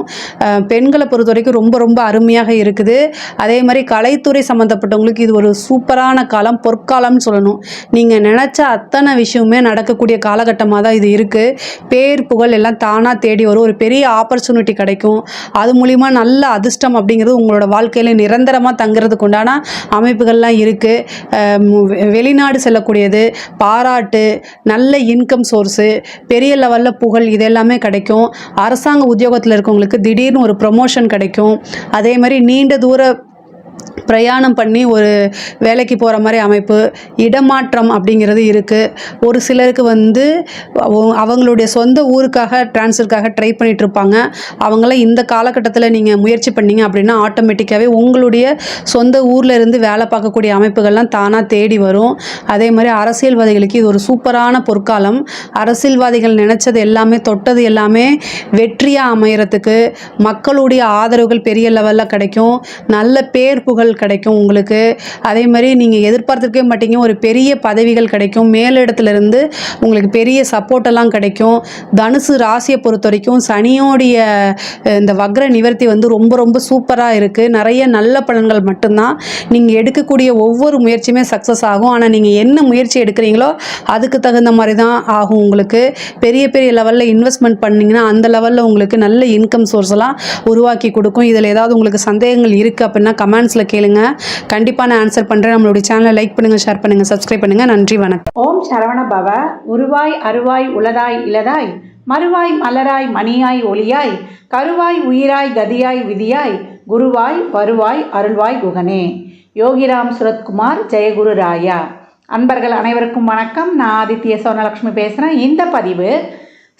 பெண்களை பொறுத்த வரைக்கும் ரொம்ப ரொம்ப அருமையாக இருக்குது. அதே மாதிரி கலைத்துறை சம்மந்தப்பட்டவங்களுக்கு இது ஒரு சூப்பரான காலம், பொற்காலம்னு சொல்லணும். நீங்கள் நினச்ச அத்தனை விஷயமுமே நடக்கக்கூடிய காலகட்டமாக தான் இது இருக்குது. பேர் புகழ் எல்லாம் தானாக தேடி வரும். ஒரு பெரிய ஆப்பர்ச்சுனிட்டி கிடைக்கும். அது மூலிமா நல்ல அதிர்ஷ்டம் அப்படிங்கிறது உங்களோட வாழ்க்கையில் நிரந்தரமாக தங்குறதுக்கு உண்டான அமைப்புகள்லாம் இருக்குது. வெளிநாடு செல்லக்கூடியது, பாராட்டு, நல்ல இன்கம் சோர்ஸு, பெரிய லெவலில் புகழ், இது எல்லாமே கிடைக்கும். அரசாங்க உத்தியோகத்தில் இருக்கவங்களுக்கு திடீர்னு ஒரு ப்ரொமோஷன் கிடைக்கும். அதே மாதிரி நீண்ட தூர பிரயாணம் பண்ணி ஒரு வேலைக்கு போகிற மாதிரி அமைப்பு, இடமாற்றம் அப்படிங்கிறது இருக்குது. ஒரு சிலருக்கு வந்து அவங்களுடைய சொந்த ஊருக்காக ட்ரான்ஸ்ஃபருக்காக ட்ரை பண்ணிகிட்ருப்பாங்க. அவங்களாம் இந்த காலகட்டத்தில் நீங்கள் முயற்சி பண்ணிங்க அப்படின்னா ஆட்டோமேட்டிக்காகவே உங்களுடைய சொந்த ஊரில் இருந்து வேலை பார்க்கக்கூடிய அமைப்புகள்லாம் தானாக தேடி வரும். அதே மாதிரி அரசியல்வாதிகளுக்கு இது ஒரு சூப்பரான பொற்காலம். அரசியல்வாதிகள் நினச்சது எல்லாமே, தொட்டது எல்லாமே வெற்றியாக அமையறதுக்கு மக்களுடைய ஆதரவுகள் பெரிய லெவலில் கிடைக்கும். நல்ல பேர் புகழ் கிடைக்கும் உங்களுக்கு. அதே மாதிரி நீங்கள் எதிர்பார்த்துருக்கவே மாட்டீங்க, ஒரு பெரிய பதவிகள் கிடைக்கும். மேலிடத்துலேருந்து உங்களுக்கு பெரிய சப்போர்ட் எல்லாம் கிடைக்கும். தனுசு ராசியை பொறுத்த வரைக்கும் சனியோடைய இந்த வக்ர நிவர்த்தி வந்து ரொம்ப ரொம்ப சூப்பராக இருக்குது. நிறைய நல்ல பலன்கள் மட்டும்தான். நீங்கள் எடுக்கக்கூடிய ஒவ்வொரு முயற்சியுமே சக்ஸஸ் ஆகும். ஆனால் நீங்கள் என்ன முயற்சி எடுக்கிறீங்களோ அதுக்கு தகுந்த மாதிரி தான் ஆகும். உங்களுக்கு பெரிய பெரிய லெவலில் இன்வெஸ்ட்மெண்ட் பண்ணிங்கன்னா அந்த லெவலில் உங்களுக்கு நல்ல இன்கம் சோர்ஸ் எல்லாம் உருவாக்கி கொடுக்கும். இதில் ஏதாவது உங்களுக்கு சந்தேகங்கள் இருக்குது அப்படின்னா கமெண்ட்ஸில் கேளுங்க. கண்டிப்பாக நான் ஆன்சர் பண்ணுறேன். நம்மளுடைய சேனலை லைக் பண்ணுங்கள், ஷேர் பண்ணுங்கள், சப்ஸ்கிரைப் பண்ணுங்கள். நன்றி, வணக்கம்.
ஓம் சரவண பவ. உருவாய் அருவாய் உளதாய் இலதாய் மறுவாய் மலராய் மணியாய் ஒளியாய் கருவாய் உயிராய் கதியாய் விதியாய் குருவாய் வருவாய் அருள்வாய் குகனே. யோகிராம் சுரத்குமார், ஜெயகுரு ராயா. அன்பர்கள் அனைவருக்கும் வணக்கம். நான் ஆதித்ய சோனலக்ஷ்மி பேசுகிறேன். இந்த பதிவு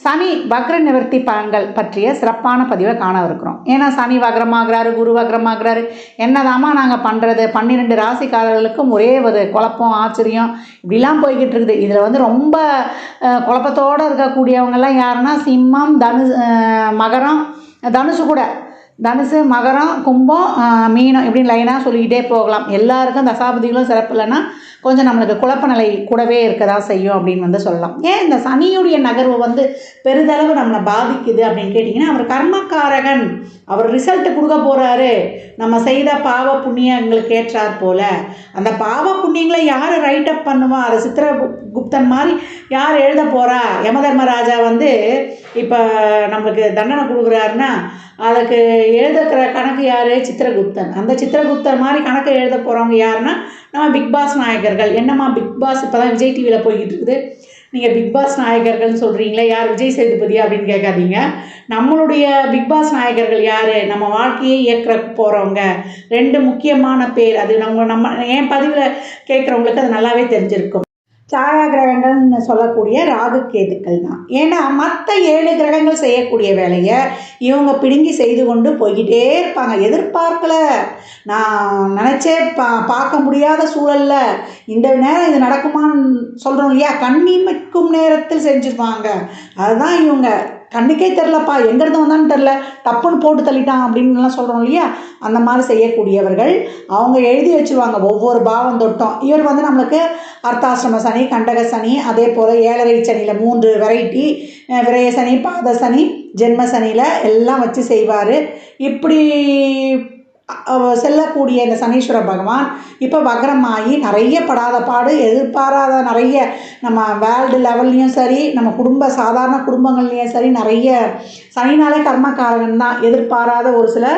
சனி வக்ர நிவர்த்தி பலன்கள் பற்றிய சிறப்பான பதிவை காண இருக்கிறோம். ஏன்னா சனி வக்ரமாகிறாரு, குரு வக்ரமாகிறாரு, என்னதாம்மா நாங்கள் பண்ணுறது? 12 ராசிக்காரர்களுக்கும் ஒரே ஒரு குழப்பம், ஆச்சரியம் இப்படிலாம் போய்கிட்டு இருக்குது. இதில் வந்து ரொம்ப குழப்பத்தோடு இருக்கக்கூடியவங்கெல்லாம் யாருன்னா சிம்மம், மகரம், தனுசு கூட, தனுசு, மகரம், கும்பம், மீனம் இப்படின்னு லைனாக சொல்லிக்கிட்டே போகலாம். எல்லாருக்கும் தசாபதிகளும் சிறப்பு இல்லைன்னா கொஞ்சம் நம்மளுக்கு குழப்ப நிலை கூடவே இருக்கதா செய்யும் அப்படின்னு வந்து சொல்லலாம். ஏன் இந்த சனியுடைய நகர்வு வந்து பெரிதளவு நம்மளை பாதிக்குது அப்படின்னு கேட்டிங்கன்னா, அவர் கர்மக்காரகன், அவர் ரிசல்ட்டு கொடுக்க போகிறாரு. நம்ம செய்த பாவ புண்ணியங்களுக்கு ஏற்றார் போல் அந்த பாவ புண்ணியங்களை யார் ரைட்டப் பண்ணுவா? அதை சித்திரகுப்தன் மாதிரி யார் எழுத போகிறா? யமதர்மராஜா வந்து இப்போ நம்மளுக்கு தண்டனை கொடுக்குறாருன்னா அதுக்கு எழுதுக்கிற கணக்கு யார்? சித்திரகுப்தன். அந்த சித்திரகுப்தன் மாதிரி கணக்கு எழுத போகிறவங்க யாருன்னா நம்ம பிக் பாஸ் நாயகர்கள். என்னம்மா பிக் பாஸ் இப்போ தான் விஜய் டிவியில் போய்கிட்டு இருக்குது, நீங்கள் பிக் பாஸ் நாயகர்கள்னு சொல்கிறீங்களே, யார்? விஜய் சேதுபதி அப்படின்னு கேட்காதீங்க. நம்மளுடைய பிக் பாஸ் நாயகர்கள் யார்? நம்ம வாழ்க்கையை இயக்க போகிறவங்க. 2 முக்கியமான பேர். அது நம்ம என் பதிவில் கேட்குறவங்களுக்கு அது நல்லாவே தெரிஞ்சிருக்கும். சாயா கிரகங்கள்னு சொல்லக்கூடிய ராகு கேதுக்கள் தான். ஏன்னா மற்ற 7 கிரகங்கள் செய்யக்கூடிய வேலையை இவங்க பிடுங்கி செய்து கொண்டு போய்கிட்டே இருப்பாங்க. எதிர்பார்க்கல, நான் நினச்சே பார்க்க முடியாத சூழலில் இந்த நேரம் இது நடக்குமான்னு சொல்கிறோம் இல்லையா, கண்ணிமைக்கும் நேரத்தில் செஞ்சுருவாங்க. அதுதான் இவங்க கண்ணுக்கே தெரிலப்பா, எங்கேருந்து வந்தான்னு தெரில, தப்புன்னு போட்டு தள்ளிட்டான் அப்படின்லாம் சொல்கிறோம் இல்லையா, அந்த மாதிரி செய்யக்கூடியவர்கள். அவங்க எழுதி வச்சுருவாங்க ஒவ்வொரு பாவம் தொட்டும். இவர் வந்து நம்மளுக்கு அர்த்தாசிரம சனி, கண்டக சனி, அதே போல் 7ரை சனியில் 3 வெரைட்டி, விரய சனி, பாத சனி, ஜென்ம சனியில் எல்லாம் வச்சு செய்வார். இப்படி செல்லக்கூடிய இந்த சனீஸ்வர பகவான் இப்போ வக்ரமாகி நிறைய படாத பாடு, எதிர்பாராத நிறைய நம்ம வேர்ல்டு லெவல்லையும் சரி, நம்ம சாதாரண குடும்பங்கள்லேயும் சரி, நிறைய சனினாலே கர்மக்காரகன் தான். எதிர்பாராத ஒரு சில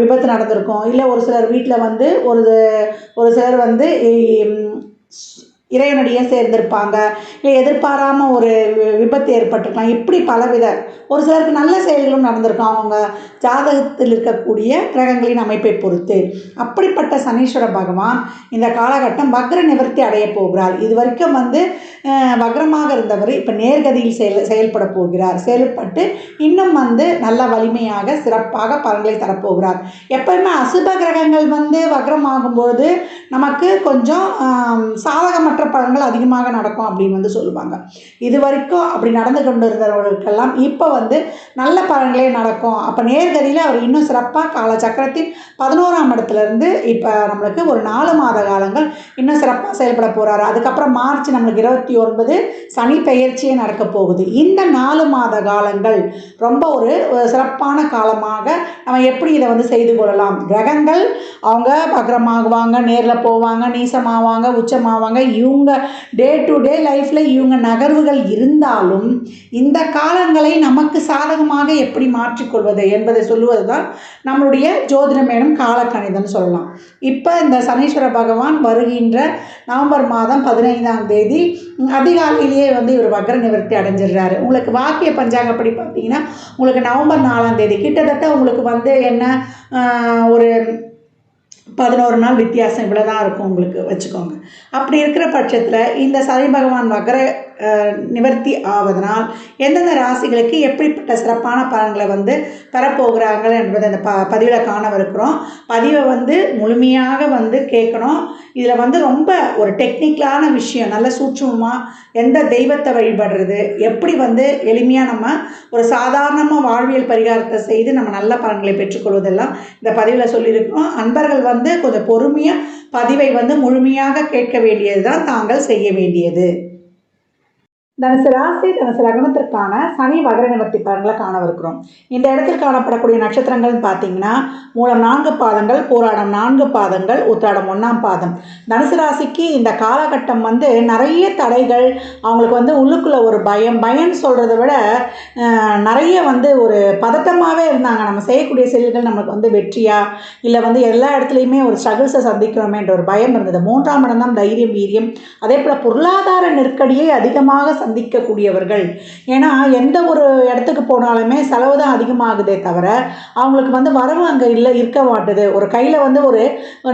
விபத்து நடந்திருக்கும். இல்லை ஒரு சிலர் வீட்டில் வந்து ஒரு சிலர் வந்து இறைவனடியே சேர்ந்திருப்பாங்க. இல்லை எதிர்பாராமல் ஒரு விபத்து ஏற்பட்டிருக்கலாம். இப்படி பலவித ஒரு சிலருக்கு நல்ல செயல்களும் நடந்திருக்கும் அவங்க ஜாதகத்தில் இருக்கக்கூடிய கிரகங்களின் அமைப்பை பொறுத்து. அப்படிப்பட்ட சனீஸ்வர பகவான் இந்த காலகட்டம் வக்ர நிவர்த்தி அடைய போகிறார். இது வரைக்கும் வந்து வக்ரமாக இருந்தவர் இப்போ நேர்கதியில் செயல்பட போகிறார். செயல்பட்டு இன்னும் வந்து நல்ல வலிமையாக சிறப்பாக பலன்களை தரப்போகிறார். எப்போயுமே அசுப கிரகங்கள் வந்து வக்ரமாகும்போது நமக்கு கொஞ்சம் சாதகமற்ற பலன்கள் அதிகமாக நடக்கும் அப்படின்னு வந்து சொல்லுவாங்க. இது வரைக்கும் அப்படி நடந்து கொண்டு இருந்தவர்களுக்கெல்லாம் இப்போ வந்து நல்ல பலன்களே நடக்கும். அப்போ நேர்கதியில் அவர் இன்னும் சிறப்பாக காலச்சக்கரத்தின் 11ஆம் இடத்துலேருந்து இப்போ நம்மளுக்கு ஒரு 4 மாத காலங்கள் இன்னும் சிறப்பாக செயல்பட போகிறாரு. அதுக்கப்புறம் மார்ச் நம்மளுக்கு 29 சனி பெயர்ச்சியே நடக்க போகுது. இந்த 4 மாத காலங்கள் ரொம்ப ஒரு சிறப்பான காலமாக நம்ம எப்படி இதை வந்து செய்து கொள்ளலாம். கிரகங்கள் அவங்க வக்ரமாகுவாங்க, நேரில் போவாங்க, நீசமாவாங்க, உச்சமாவாங்க. இவங்க டே டு டே லைஃப்பில் இவங்க நகர்வுகள் இருந்தாலும் இந்த காலங்களை நமக்கு சாதகமாக எப்படி மாற்றிக்கொள்வது என்பதை சொல்லுவது தான் நம்மளுடைய ஜோதிடம் எனும் காலக்கணிதம்னு சொல்லலாம். இப்போ இந்த சனீஸ்வர பகவான் வருகின்ற நவம்பர் மாதம் 15ஆம் தேதி அதிகாலையிலேயே வந்து இவர் வக்ர நிவர்த்தி அடைஞ்சிடுறாரு. உங்களுக்கு வாக்கிய பஞ்சாங்கப்படி பார்த்தீங்கன்னா உங்களுக்கு நவம்பர் 4ஆம் தேதி கிட்டத்தட்ட உங்களுக்கு வந்து என்ன ஒரு 11 நாள் வித்தியாசம் இவ்வளோ தான் இருக்கும் உங்களுக்கு வச்சுக்கோங்க. அப்படி இருக்கிற பட்சத்தில் இந்த சனி பகவான் வக்ர நிவர்த்தி ஆவதனால் எந்தெந்த ராசிகளுக்கு எப்படிப்பட்ட சிறப்பான பலன்களை வந்து பெறப்போகிறாங்க என்பதை அந்த பதிவில் காணவிருக்கிறோம். பதிவை வந்து முழுமையாக வந்து கேட்கணும். இதில் வந்து ரொம்ப ஒரு டெக்னிக்கலான விஷயம், நல்ல சூட்சமமாக எந்த தெய்வத்தை வழிபடுறது, எப்படி வந்து எளிமையாக நம்ம ஒரு சாதாரணமாக வாழ்வியல் பரிகாரத்தை செய்து நம்ம நல்ல பலன்களை பெற்றுக்கொள்வதெல்லாம் இந்த பதிவில் சொல்லியிருக்கிறோம். அன்பர்கள் வந்து கொஞ்சம் பொறுமையாக பதிவை வந்து முழுமையாக கேட்க வேண்டியது தான் தாங்கள் செய்ய வேண்டியது. தனுசு ராசி தனுசு லக்னத்திற்கான சனி வக்ர நிவர்த்தி பலன்களை காணவிருக்கிறோம். இந்த இடத்தில் காணப்படக்கூடிய நட்சத்திரங்கள்னு பார்த்தீங்கன்னா மூலம் 4 பாதங்கள், பூராடம் 4 பாதங்கள், உத்திராடம் 1ஆம் பாதம். தனுசு ராசிக்கு இந்த காலகட்டம் வந்து நிறைய தடைகள், அவங்களுக்கு வந்து உள்ளுக்குள்ளே ஒரு பயம்னு சொல்கிறத விட நிறைய வந்து ஒரு பதட்டமாகவே இருந்தாங்க. நம்ம செய்யக்கூடிய செயல்கள் நமக்கு வந்து வெற்றியா இல்லை வந்து எல்லா இடத்துலையுமே ஒரு ஸ்ட்ரகிள்ஸை சந்திக்கிறோமேன்ற ஒரு பயம் இருந்தது. 3ஆம் இடம் தான் தைரியம், வீரியம். அதே போல் பொருளாதார நெருக்கடியை அதிகமாக சந்திக்கக்கூடியவர்கள். ஏன்னா எந்த ஒரு இடத்துக்கு போனாலுமே செலவு தான் அதிகமாகுதே தவிர அவங்களுக்கு வந்து வரவு அங்கே இருக்க மாட்டுது. ஒரு கையில் வந்து ஒரு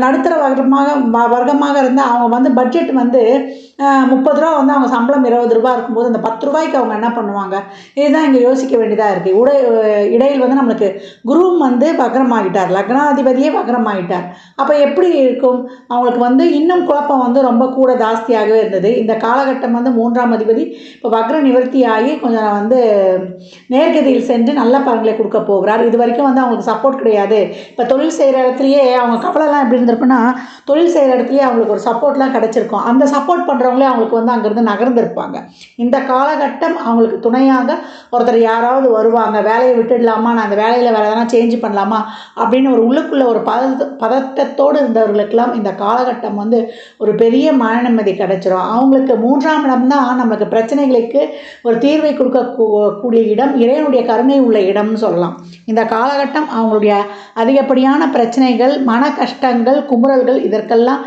நடுத்தர வர்க்கமாக இருந்தால் அவங்க வந்து பட்ஜெட் வந்து 30 ரூபா வந்து அவங்க சம்பளம் 20 ரூபா இருக்கும்போது அந்த 10 ரூபாய்க்கு அவங்க என்ன பண்ணுவாங்க, இதுதான் இங்கே யோசிக்க வேண்டியதாக இருக்குது. இடையில் வந்து நம்மளுக்கு குருவும் வந்து வக்ரமாகிட்டார், லக்னாதிபதியே வக்ரமாகிட்டார். அப்போ எப்படி இருக்கும் அவங்களுக்கு வந்து இன்னும் குழப்பம் வந்து ரொம்ப கூட ஜாஸ்தியாகவே இருந்தது. இந்த காலகட்டம் வந்து 3ஆம் அதிபதி இப்போ வக்ர நிவர்த்தி ஆகி கொஞ்சம் வந்து நேர்கதியில் சென்று நல்ல பலன்களை கொடுக்க போகிறார். இது வரைக்கும் வந்து அவங்களுக்கு சப்போர்ட் கிடையாது. இப்போ தொழில் செய்கிற இடத்துலையே அவங்க கவலைலாம் எப்படி இருந்திருக்குன்னா தொழில் செய்கிற இடத்துலையே அவங்களுக்கு ஒரு சப்போர்ட்லாம் கிடச்சிருக்கும். அந்த சப்போர்ட் பண்ணுறவங்களே அவங்களுக்கு வந்து அங்கேருந்து நகர்ந்துருப்பாங்க. இந்த காலகட்டம் அவங்களுக்கு துணையாக ஒருத்தர் யாராவது வருவாங்க. வேலையை விட்டுடலாமா, நான் அந்த வேலையில் வேறு எதனா சேஞ்ச் பண்ணலாமா அப்படின்னு ஒரு உள்ளுக்குள்ளே ஒரு பதட்டத்தோடு இருந்தவர்களுக்கெல்லாம் இந்த காலகட்டம் வந்து ஒரு பெரிய மன நிம்மதி கிடைச்சிரும். அவங்களுக்கு 3ஆம் இடம் தான் நம்மளுக்கு பிரச்சனைகளுக்கு ஒரு தீர்வை கொடுக்கக்கூடிய இடம், இறைவனுடைய கருணை உள்ள இடம்னு சொல்லலாம். இந்த காலகட்டம் அவங்களுடைய அதிகப்படியான பிரச்சனைகள், மன கஷ்டங்கள், குமுறல்கள் இதற்கெல்லாம்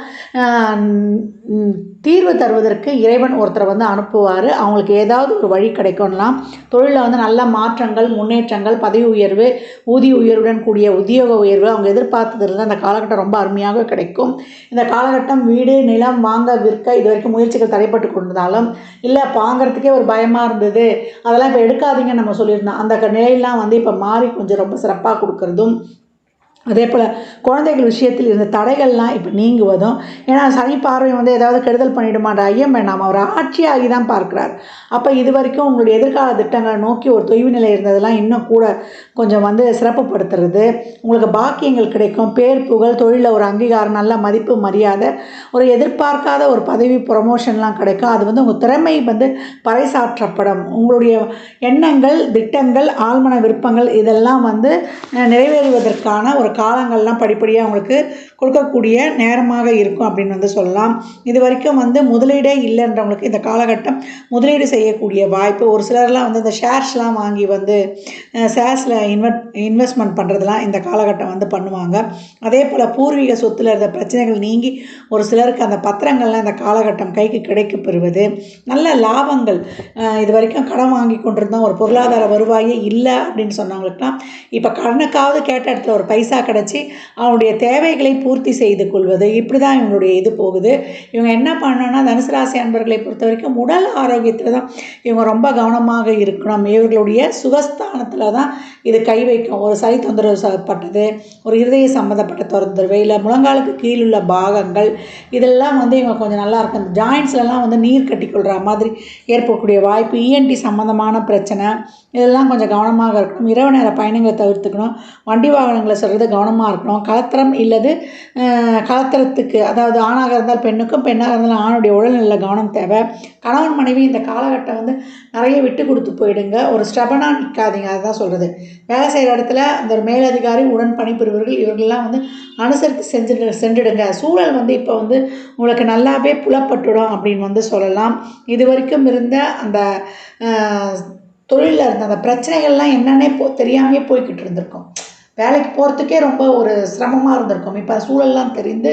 தீர்வு தருவதற்கு இறைவன் ஒருத்தரை வந்து அனுப்புவார். அவங்களுக்கு ஏதாவது ஒரு வழி கிடைக்கும்லாம். தொழிலில் வந்து நல்ல மாற்றங்கள், முன்னேற்றங்கள், பதவி உயர்வு, ஊதிய உயர்வுடன் கூடிய உத்தியோக உயர்வு அவங்க எதிர்பார்த்ததுல அந்த காலகட்டம் ரொம்ப அருமையாக கிடைக்கும். இந்த காலகட்டம் வீடு, நிலம் வாங்க, விற்க இது வரைக்கும் முயற்சிகள் தடைப்பட்டு கொண்டிருந்தாலும் இல்லை வாங்கிறதுக்கே ஒரு பயமாக இருந்தது, அதெல்லாம் இப்போ எடுக்காதீங்கன்னு நம்ம சொல்லியிருந்தோம். அந்த நிலையெல்லாம் வந்து இப்போ மாறி கொஞ்சம் ரொம்ப சிறப்பாக கொடுக்குறதும், அதே போல் குழந்தைகள் விஷயத்தில் இருந்த தடைகள்லாம் இப்போ நீங்குவதும். ஏன்னா சனி பார்வை வந்து ஏதாவது கெடுதல் பண்ணிவிடுமான்ற ஐயம் வேண்டாம், அவர் ஆட்சியாகி தான் பார்க்குறார். அப்போ இது வரைக்கும் உங்களுடைய எதிர்கால திட்டங்களை நோக்கி ஒரு தொய்வு நிலை இருந்ததெல்லாம் இன்னும் கூட கொஞ்சம் வந்து சிறப்புப்படுத்துறது. உங்களுக்கு பாக்கியங்கள் கிடைக்கும், பேர் புகழ், தொழிலில் ஒரு அங்கீகாரம், நல்ல மதிப்பு மரியாதை, ஒரு எதிர்பார்க்காத ஒரு பதவி ப்ரொமோஷன்லாம் கிடைக்கும். அது வந்து உங்கள் திறமை வந்து பறைசாற்றப்படும். உங்களுடைய எண்ணங்கள், திட்டங்கள், ஆழ்மன விருப்பங்கள் இதெல்லாம் வந்து நிறைவேறுவதற்கான ஒரு காலங்கள்லாம் படிப்படியாக அவங்களுக்கு கொடுக்கக்கூடிய நேரமாக இருக்கும் அப்படின்னு வந்து சொல்லலாம். இது வரைக்கும் வந்து முதலீடே இல்லைன்றவங்களுக்கு இந்த காலகட்டம் முதலீடு செய்யக்கூடிய வாய்ப்பு. ஒரு சிலர்லாம் வந்து இந்த ஷேர்ஸ்லாம் வாங்கி வந்து ஷேர்ஸில் இன்வெஸ்ட்மெண்ட் பண்ணுறதுலாம் இந்த காலகட்டம் வந்து பண்ணுவாங்க. அதே போல் பூர்வீக சொத்தில் இருந்த பிரச்சனைகள் நீங்கி ஒரு சிலருக்கு அந்த பத்திரங்கள்லாம் இந்த காலகட்டம் கைக்கு கிடைக்க பெறுவது, நல்ல லாபங்கள். இது வரைக்கும் கடன் வாங்கி கொண்டிருந்தோம், ஒரு பொருளாதார வருவாயே இல்லை அப்படின்னு சொன்னவங்களுக்குலாம் இப்போ கடனுக்காவது கேட்ட இடத்துல ஒரு பைசா கிடச்சி அவனுடைய தேவைகளை பூர்த்தி செய்து கொள்வது. இப்படி தான் இவங்களுடைய இது போகுது. இவங்க என்ன பண்ணணும்னா தனுசு ராசி அன்பர்களை பொறுத்த வரைக்கும் உடல் ஆரோக்கியத்தில் தான் இவங்க ரொம்ப கவனமாக இருக்கணும். இவர்களுடைய சுகஸ்தானத்தில் தான் இது கை வைக்கும். ஒரு சளி தொந்தரவு பட்டது, ஒரு இருதய சம்மந்தப்பட்ட தொந்தரவு, இல்லை முழங்காலுக்கு கீழுள்ள பாகங்கள், இதெல்லாம் வந்து இவங்க கொஞ்சம் நல்லாயிருக்கும். இந்த ஜாயின்ஸ்லலாம் வந்து நீர் கட்டிக்கொள்கிற மாதிரி ஏற்படக்கூடிய வாய்ப்பு, இஎன்டி சம்மந்தமான பிரச்சனை, இதெல்லாம் கொஞ்சம் கவனமாக இருக்கணும். இரவு நேர பயணங்களை தவிர்த்துக்கணும். வண்டி வாகனங்களை சொல்கிறது கவனமாக இருக்கணும். கலத்திரம் இல்லது கலத்திரத்துக்கு, அதாவது ஆணாக இருந்தால் பெண்ணுக்கும், பெண்ணாக இருந்தால் ஆணுடைய உடல்நிலையில் கவனம் தேவை. கணவன் மனைவி இந்த காலகட்டம் வந்து நிறைய விட்டு கொடுத்து போயிடுங்க. ஒரு ஸ்டபனாக நிற்காதீங்க, அதுதான் சொல்கிறது. வேலை செய்கிற இடத்துல அந்த ஒரு மேலதிகாரி, உடன் பணிபுரிவர்கள், இவர்கள்லாம் வந்து அனுசரித்து சென்றுடுங்க. சூழல் வந்து இப்போ வந்து உங்களுக்கு நல்லாவே புலப்பட்டுடும் அப்படின்னு வந்து சொல்லலாம். இது வரைக்கும் இருந்த அந்த தொழிலில் இருந்த அந்த பிரச்சனைகள்லாம் என்னன்னே தெரியாமையே போய்கிட்டு இருந்திருக்கும். வேலைக்கு போகிறதுக்கே ரொம்ப ஒரு சிரமமாக இருந்திருக்கும். இப்போ சூழல்லாம் தெரிந்து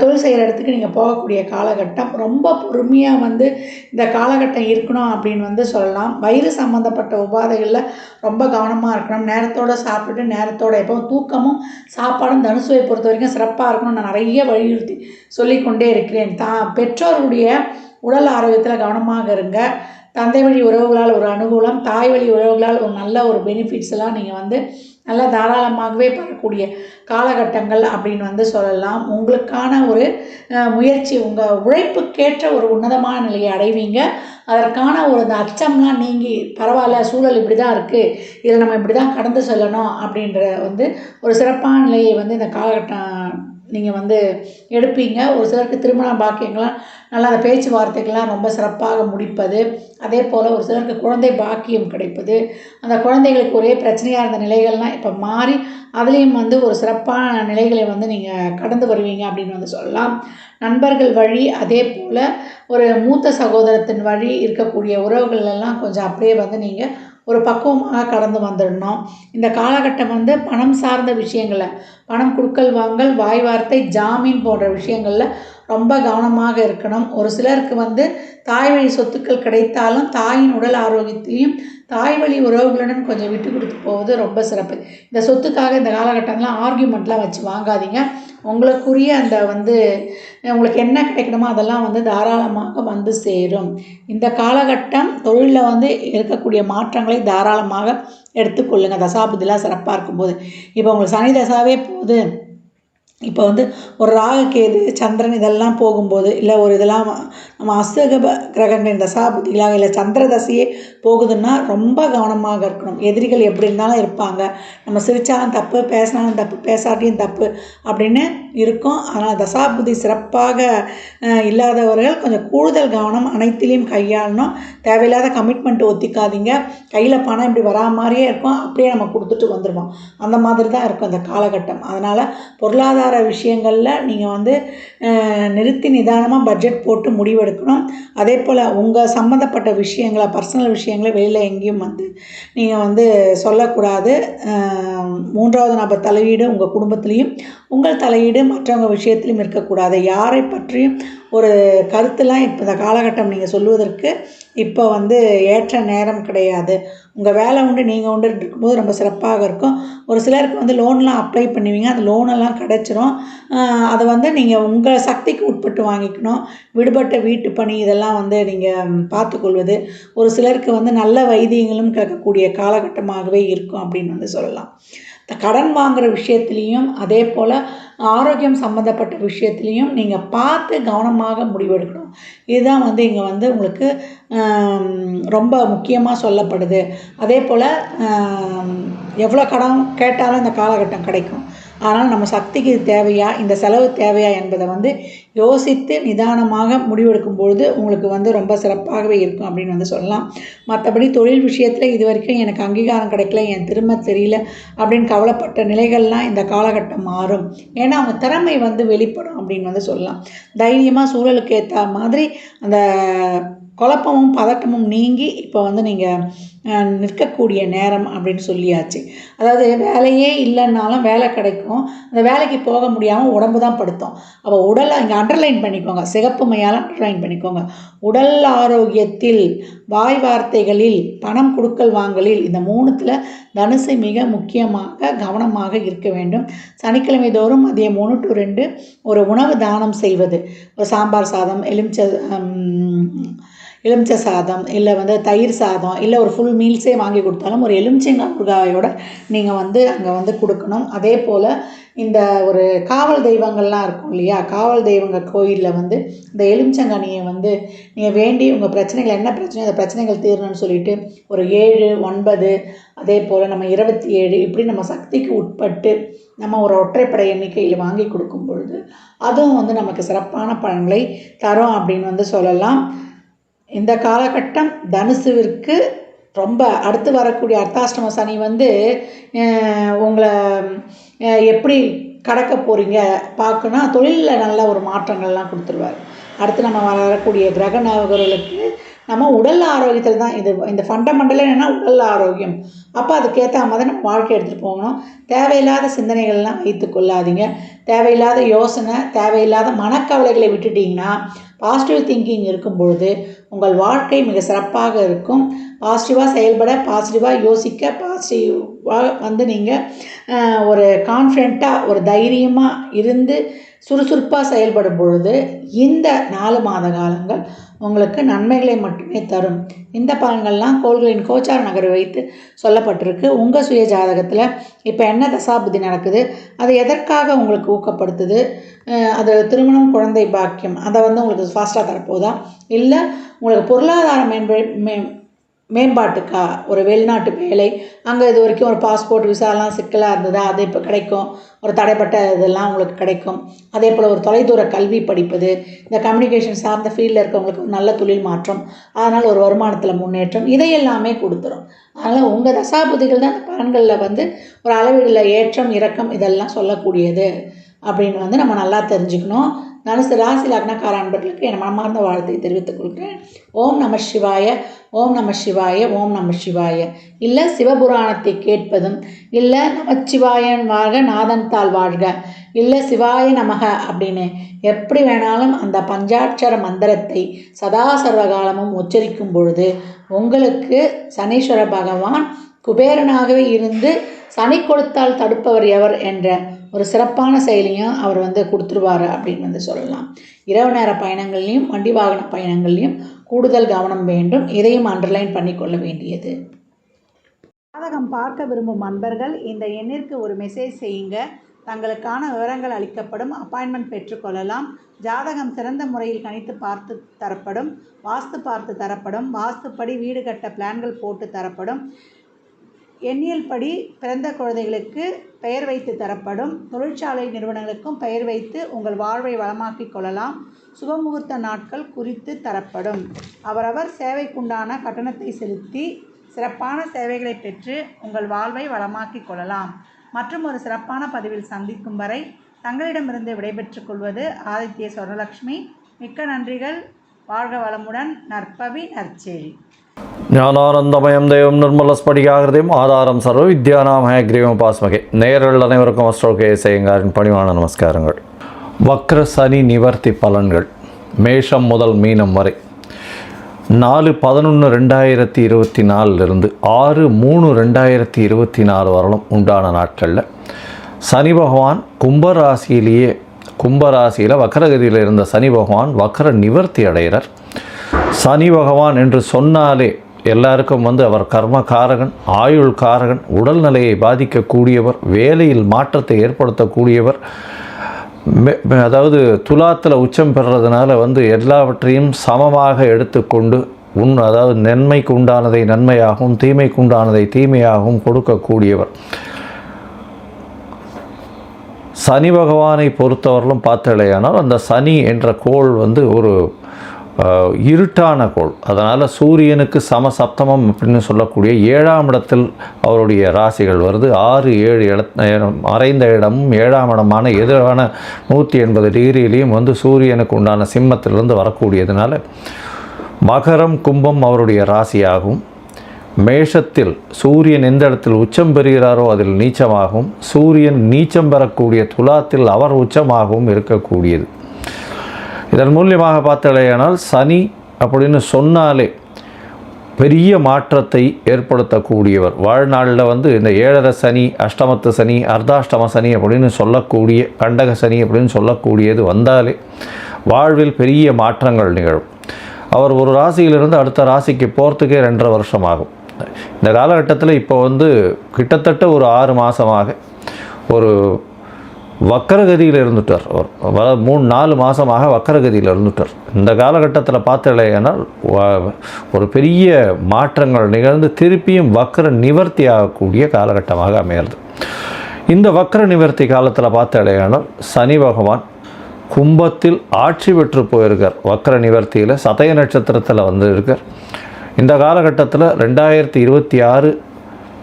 தொழில் செய்கிற இடத்துக்கு நீங்கள் போகக்கூடிய காலகட்டம். ரொம்ப பொறுமையாக வந்து இந்த காலகட்டம் இருக்கணும் அப்படின்னு வந்து சொல்லலாம். வயிறு சம்மந்தப்பட்ட உபாதைகளில் ரொம்ப கவனமாக இருக்கணும். நேரத்தோடு சாப்பிட்டுட்டு நேரத்தோடு எப்போவும் தூக்கமும் சாப்பாடும் தனுசுவை பொறுத்த வரைக்கும் சிறப்பாக இருக்கணும். நான் நிறைய வலியுறுத்தி சொல்லிக்கொண்டே இருக்கிறேன். பெற்றோர்களுடைய உடல் ஆரோக்கியத்தில் கவனமாக இருங்க. தந்தை வழி உறவுகளால் ஒரு அனுகூலம், தாய் வழி உறவுகளால் ஒரு நல்ல ஒரு பெனிஃபிட்ஸ் எல்லாம் நீங்கள் வந்து நல்லா தாராளமாகவே பெறக்கூடிய காலகட்டங்கள் அப்படின்னு வந்து சொல்லலாம். உங்களுக்கான ஒரு முயற்சி, உங்கள் உழைப்புக்கேற்ற ஒரு உன்னதமான நிலையை அடைவீங்க. அதற்கான ஒரு அந்த அச்சம்லாம் நீங்கி, பரவாயில்ல சூழல் இப்படி தான் இருக்குது, இதில் நம்ம இப்படி தான் கடந்து செல்லணும் அப்படின்ற வந்து ஒரு சிறப்பான நிலையை வந்து இந்த காலகட்டம் நீங்கள் வந்து எடுப்பீங்க. ஒரு சிலருக்கு திருமண பாக்கியங்கள்லாம் நல்லா அந்த பேச்சுவார்த்தைகள்லாம் ரொம்ப சிறப்பாக முடிப்பது, அதே போல் ஒரு சிலருக்கு குழந்தை பாக்கியம் கிடைப்பது, அந்த குழந்தைகளுக்கு ஒரே பிரச்சனையாக இருந்த நிலைகள்லாம் இப்போ மாறி அதுலேயும் வந்து ஒரு சிறப்பான நிலைகளை வந்து நீங்கள் கடந்து வருவீங்க அப்படின்னு வந்து சொல்லலாம். நண்பர்கள் வழி, அதே போல் ஒரு மூத்த சகோதரத்தின் வழி இருக்கக்கூடிய உறவுகள் எல்லாம் கொஞ்சம் அப்படியே வந்து நீங்கள் ஒரு பக்குவமாக கடந்து வந்துடணும். இந்த காலகட்டம் வந்து பணம் சார்ந்த விஷயங்களில், பணம் கொடுக்கல் வாங்கல், வாய் வார்த்தை, ஜாமீன் போன்ற விஷயங்களில் ரொம்ப கவனமாக இருக்கணும். ஒரு சிலருக்கு வந்து தாய் வழி சொத்துக்கள் கிடைத்தாலும் தாயின் உடல் ஆரோக்கியத்திலையும் தாய் வழி உறவுகளுடன் கொஞ்சம் விட்டு கொடுத்து போவது ரொம்ப சிறப்பு. இந்த சொத்துக்காக இந்த காலகட்டம்லாம் ஆர்கியூமெண்ட்லாம் வச்சு வாங்காதீங்க. உங்களுக்குரிய அந்த வந்து உங்களுக்கு என்ன கிடைக்கணுமோ அதெல்லாம் வந்து தாராளமாக வந்து சேரும். இந்த காலகட்டம் தொழிலில் வந்து இருக்கக்கூடிய மாற்றங்களை தாராளமாக எடுத்துக்கொள்ளுங்கள். தசாபுத்திலாம் சிறப்பாக இருக்கும்போது, இப்போ உங்களுக்கு சனி தசாவே போகுது, இப்போ வந்து ஒரு ராகுகேது சந்திரன் இதெல்லாம் போகும்போது, இல்லை ஒரு இதெல்லாம் நம்ம அசுக கிரகங்களின் தசாபுத்திகளாக, இல்லை சந்திர தசையே போகுதுன்னா ரொம்ப கவனமாக இருக்கணும். எதிரிகள் எப்படி இருந்தாலும் இருப்பாங்க. நம்ம சிரித்தாலும் தப்பு, பேசினாலும் தப்பு, பேசாட்டியும் தப்பு அப்படின்னு இருக்கும். ஆனால் தசாபுத்தி சிறப்பாக இல்லாதவர்கள் கொஞ்சம் கூடுதல் கவனம் அனைத்திலையும் கையாளணும். தேவையில்லாத கமிட்மெண்ட்டு ஒத்திக்காதீங்க. கையில் பணம் இப்படி வரா மாதிரியே இருக்கும், அப்படியே நம்ம கொடுத்துட்டு வந்துடுவோம். அந்த மாதிரி தான் இருக்கும் இந்த காலகட்டம். அதனால் பொருளாதார விஷயங்களில் நீங்கள் வந்து நிறுத்தி நிதானமாக பட்ஜெட் போட்டு முடிவெடுக்கணும். அதே போல் உங்கள் சம்மந்தப்பட்ட விஷயங்களை, பர்சனல் விஷயங்களை வெளியில் எங்கேயும் வந்து நீங்கள் வந்து சொல்லக்கூடாது. மூன்றாவது நபர் தலையீடு உங்கள் குடும்பத்துலேயும், உங்கள் தலையீடு மற்றவங்க விஷயத்துலையும் இருக்கக்கூடாது. யாரை பற்றியும் ஒரு கருத்துலாம் இப்போ இந்த காலகட்டம் நீங்கள் சொல்லுவதற்கு இப்போ வந்து ஏற்ற நேரம் கிடையாது. உங்கள் வேலை உண்டு, நீங்கள் உண்டு இருக்கும்போது ரொம்ப சிறப்பாக இருக்கும். ஒரு சிலருக்கு வந்து லோன்லாம் அப்ளை பண்ணுவீங்க, அந்த லோனெல்லாம் கிடச்சிரும். அதை வந்து நீங்கள் உங்கள் சக்திக்கு உட்பட்டு வாங்கிக்கணும். விடுபட்ட வீட்டு பணி இதெல்லாம் வந்து நீங்கள் பார்த்துக்கொள்வது. ஒரு சிலருக்கு வந்து நல்ல வைத்தியங்களும் கேட்கக்கூடிய காலகட்டமாகவே இருக்கும் அப்படின்னு வந்து சொல்லலாம். இந்த கடன் வாங்குகிற விஷயத்துலேயும், அதே போல் ஆரோக்கியம் சம்மந்தப்பட்ட விஷயத்துலேயும் நீங்கள் பார்த்து கவனமாக முடிவெடுக்கணும். இதுதான் வந்து இங்கே வந்து உங்களுக்கு ரொம்ப முக்கியமாக சொல்லப்படுது. அதே போல் எவ்வளோ கடன் கேட்டாலும் இந்த காலகட்டம் கிடைக்கும். ஆனால் நம்ம சக்திக்கு இது தேவையா, இந்த செலவு தேவையா என்பதை வந்து யோசித்து நிதானமாக முடிவெடுக்கும் பொழுது உங்களுக்கு வந்து ரொம்ப சிறப்பாகவே இருக்கும் அப்படின்னு வந்து சொல்லலாம். மற்றபடி தொழில் விஷயத்தில் இது வரைக்கும் எனக்கு அங்கீகாரம் கிடைக்கல, என் திறமை தெரியல அப்படின்னு கவலைப்பட்ட நிலைகள்லாம் இந்த காலகட்டம் மாறும். ஏன்னா அவங்க திறமை வந்து வெளிப்படும் அப்படின்னு வந்து சொல்லலாம். தைரியமாக சூழலுக்கு ஏற்ற மாதிரி அந்த குழப்பமும் பதட்டமும் நீங்கி இப்போ வந்து நீங்கள் நிற்கக்கூடிய நேரம் அப்படின்னு சொல்லியாச்சு. அதாவது வேலையே இல்லைன்னாலும் வேலை கிடைக்கும். அந்த வேலைக்கு போக முடியாமல் உடம்பு தான் படுத்தோம். அப்போ உடலை இங்கே அண்டர்லைன் பண்ணிக்கோங்க, சிகப்பு மையால் அண்டர்லைன் பண்ணிக்கோங்க. உடல் ஆரோக்கியத்தில், வாய் வார்த்தைகளில், பணம் கொடுக்கல் வாங்கலில், இந்த மூணுத்தில் தனுசு மிக முக்கியமாக கவனமாக இருக்க வேண்டும். சனிக்கிழமை தோறும் மதியம் 1 to 2 ஒரு உணவு தானம் செய்வது, ஒரு சாம்பார் சாதம், எலுமிச்சை சாதம் இல்லை வந்து தயிர் சாதம் இல்லை ஒரு ஃபுல் மீல்ஸே வாங்கி கொடுத்தாலும் ஒரு எலுமிச்சங்காய் ஊறுகாயோட நீங்கள் வந்து அங்கே வந்து கொடுக்கணும். அதே போல் இந்த ஒரு காவல் தெய்வங்கள்லாம் இருக்கும் இல்லையா, காவல் தெய்வங்கள் கோயிலில் வந்து இந்த எலுமிச்சங்கனியை வந்து நீங்கள் வேண்டி உங்கள் பிரச்சனைகள் என்ன பிரச்சனையோ அந்த பிரச்சனைகள் தீரணும்னு சொல்லிட்டு ஒரு 7, 9 அதே போல் நம்ம 27 இப்படி நம்ம சக்திக்கு உட்பட்டு நம்ம ஒரு ஒற்றைப்படை எண்ணிக்கையில் வாங்கி கொடுக்கும் பொழுது அதுவும் வந்து நமக்கு சிறப்பான பலன்களை தரும் அப்படின்னு வந்து சொல்லலாம். இந்த காலகட்டம் தனுசுவிற்கு ரொம்ப அடுத்து வரக்கூடிய அர்த்தாஷ்டம சனி வந்து உங்களை எப்படி கடக்க போகிறீங்க பார்க்கணும். தொழிலில் நல்ல ஒரு மாற்றங்கள்லாம் கொடுத்துருவார். அடுத்து நம்ம வரக்கூடிய கிரக நவகர்களுக்கு நம்ம உடல் ஆரோக்கியத்தில் தான் இந்த ஃபண்டமெண்டலே என்னென்னா உடல் ஆரோக்கியம். அப்போ அதுக்கேற்ற மாதிரி நம்ம வாழ்க்கை எடுத்துகிட்டு போகணும். தேவையில்லாத சிந்தனைகள்லாம் வைத்து கொள்ளாதீங்க. தேவையில்லாத யோசனை, தேவையில்லாத மனக்கவலைகளை விட்டுட்டிங்கன்னா பாசிட்டிவ் திங்கிங் இருக்கும் பொழுது உங்கள் வாழ்க்கை மிக சிறப்பாக இருக்கும். பாசிட்டிவாக செயல்பட, பாசிட்டிவாக யோசிக்க, பாசிட்டிவாக வந்து நீங்கள் ஒரு கான்ஃபிடெண்ட்டாக ஒரு தைரியமாக இருந்து சுறுசுறுப்பாக செயல்படும் பொழுது இந்த 4 மாத காலங்கள் உங்களுக்கு நன்மைகளை மட்டுமே தரும். இந்த பலன்கள்லாம் கோள்களின் கோச்சார நகரை வைத்து சொல்லப்பட்டிருக்கு. உங்கள் சுய ஜாதகத்தில் இப்போ என்ன தசாபுத்தி நடக்குது, அது எதற்காக உங்களுக்கு ஊக்கப்படுத்துது, அது திருமணம், குழந்தை பாக்கியம் அதை வந்து உங்களுக்கு ஃபாஸ்ட்டாக தரப்போதா, இல்லை உங்களுக்கு பொருளாதார மேம்பாட்டுக்கா, ஒரு வெளிநாட்டு வேலை, அங்கே இது வரைக்கும் ஒரு பாஸ்போர்ட் விசாலாம் சிக்கலாக இருந்ததா, அது இப்போ கிடைக்கும். ஒரு தடைப்பட்ட இதெல்லாம் உங்களுக்கு கிடைக்கும். அதே போல் ஒரு தொலைதூர கல்வி படிப்பது, இந்த கம்யூனிகேஷன் சார்ந்த ஃபீல்டில் இருக்கவங்களுக்கு ஒரு நல்ல தொழில் மாற்றம், அதனால் ஒரு வருமானத்தில் முன்னேற்றம், இதையெல்லாமே கொடுத்துரும். அதனால் உங்கள் தசாபுதிகள் தான் அந்த பலன்களில் வந்து ஒரு அளவீடில் ஏற்றம் இறக்கம் இதெல்லாம் சொல்லக்கூடியது அப்படின்னு வந்து நம்ம நல்லா தெரிஞ்சுக்கணும். தனுசு ராசி லக்னக்கார அன்பர்களுக்கு என் மனமார்ந்த வாழ்த்தை தெரிவித்துக் கொள்கிறேன். ஓம் நம சிவாய, ஓம் நம சிவாய, ஓம் நம சிவாய. இல்லை சிவபுராணத்தை கேட்பதும், இல்லை நமச்சிவாயன் வாழ்க, நாதன்தாள் வாழ்க, இல்லை சிவாய நமக அப்படின்னு எப்படி வேணாலும் அந்த பஞ்சாட்சர மந்திரத்தை சதா சர்வகாலமும் உச்சரிக்கும் பொழுது உங்களுக்கு சனீஸ்வர பகவான் குபேரனாகவே இருந்து சனி கொடுத்தால் தடுப்பவர் எவர் என்ற ஒரு சிறப்பான செயலியும் அவர் வந்து கொடுத்துருவார் அப்படின்னு வந்து சொல்லலாம். இரவு நேர பயணங்கள்லையும் வண்டி வாகன பயணங்கள்லையும் கூடுதல் கவனம் வேண்டும். இதையும் அண்டர்லைன் பண்ணிக்கொள்ள வேண்டியது. ஜாதகம் பார்க்க விரும்பும் அன்பர்கள் இந்த எண்ணிற்கு ஒரு மெசேஜ் செய்யுங்க. தங்களுக்கான விவரங்கள் அளிக்கப்படும். அப்பாயின்மெண்ட் பெற்றுக்கொள்ளலாம். ஜாதகம் சிறந்த முறையில் கணித்து பார்த்து தரப்படும். வாஸ்து பார்த்து தரப்படும். வாஸ்துப்படி வீடு கட்ட பிளான்கள் போட்டு தரப்படும். எண்ணியல் படி பிறந்த குழந்தைகளுக்கு பெயர் வைத்து தரப்படும். தொழிற்சாலை நிறுவனங்களுக்கும் பெயர் வைத்து உங்கள் வாழ்வை வளமாக்கிக் கொள்ளலாம். சுபமுகூர்த்த நாட்கள் குறித்து தரப்படும். அவரவர் சேவைக்குண்டான கட்டணத்தை செலுத்தி சிறப்பான சேவைகளை பெற்று உங்கள் வாழ்வை வளமாக்கிக் கொள்ளலாம். மற்றும் ஒரு சிறப்பான பதிவில் சந்திக்கும் வரை தங்களிடமிருந்து விடைபெற்றுக் கொள்வது ஆதித்ய சொர்ணலக்ஷ்மி. மிக்க நன்றிகள். வாழ்க வளமுடன். நற்பவி நற்செய்தி.
ஞானானந்தமயம் தெய்வம் நிர்மலஸ்படிகாகிருதியும் ஆதாரம் சர்வ வித்யானாம் ஹயக்ரீவம் பாஸ்மகே. நேயர்கள் அனைவருக்கும் அஸ்ட்ரோகே செய்யுங்காரின் பணிவான நமஸ்காரங்கள். வக்ர சனி நிவர்த்தி பலன்கள் மேஷம் முதல் மீனம் வரை 4/11/2024 6/3/2024 வரலும் உண்டான நாட்களில் சனி பகவான் கும்பராசியில் வக்ரகதியில் இருந்த சனி பகவான் வக்ர நிவர்த்தி அடைகிறார். சனி பகவான் என்று சொன்னாலே எல்லாருக்கும் அவர் கர்மகாரகன், ஆயுள் காரகன், உடல்நிலையை பாதிக்கக்கூடியவர், வேலையில் மாற்றத்தை ஏற்படுத்தக்கூடியவர். அதாவது துலாத்தில் உச்சம் பெறுறதுனால எல்லாவற்றையும் சமமாக எடுத்துக்கொண்டு அதாவது நன்மைக்கு உண்டானதை நன்மையாகவும் தீமைக்கு உண்டானதை தீமையாகவும் கொடுக்கக்கூடியவர். சனி பகவானை பொறுத்தவரையிலும் பார்த்தலையானால் அந்த சனி என்ற கோள் ஒரு இருட்டான கோள். அதனால் சூரியனுக்கு சமசப்தமம் அப்படின்னு சொல்லக்கூடிய 7ஆம் இடத்தில் அவருடைய ராசிகள் வருது. 6, 7 மறைந்த இடமும் 7ஆம் இடமான எதிரான 180 டிகிரியிலையும் சூரியனுக்கு உண்டான சிம்மத்திலிருந்து வரக்கூடியதுனால மகரம் கும்பம் அவருடைய ராசியாகும். மேஷத்தில் சூரியன் எந்த இடத்தில் உச்சம் பெறுகிறாரோ அதில் நீச்சமாகவும், சூரியன் நீச்சம் பெறக்கூடிய துலாத்தில் அவர் உச்சமாகவும் இருக்கக்கூடியது. இதன் மூலியமாக பார்த்தலையானால் சனி அப்படின்னு சொன்னாலே பெரிய மாற்றத்தை ஏற்படுத்தக்கூடியவர். வாழ்நாளில் இந்த 7.5 சனி, அஷ்டமத்து சனி, அர்த்தாஷ்டம சனி அப்படின்னு சொல்லக்கூடிய கண்டக சனி அப்படின்னு சொல்லக்கூடியது வந்தாலே வாழ்வில் பெரிய மாற்றங்கள் நிகழும். அவர் ஒரு ராசியிலிருந்து அடுத்த ராசிக்கு போகிறதுக்கே 2.5 வருஷம் ஆகும். இந்த காலகட்டத்தில் இப்போ வந்து கிட்டத்தட்ட ஒரு 6 மாதமாக ஒரு வக்கரகதியில் இருந்துட்டார். அவர் 3-4 மாதமாக வக்கரகதியில் இருந்துட்டார். இந்த காலகட்டத்தில் பார்த்தலையானால் ஒரு பெரிய மாற்றங்கள் நிகழ்ந்து திருப்பியும் வக்கர நிவர்த்தி ஆகக்கூடிய காலகட்டமாக அமையிறது. இந்த வக்கர நிவர்த்தி காலத்தில் பார்த்தலையானால் சனி பகவான் கும்பத்தில் ஆட்சி பெற்று போயிருக்கார். வக்கர நிவர்த்தியில் சதய நட்சத்திரத்தில் வந்து இருக்கார். இந்த காலகட்டத்தில் 2026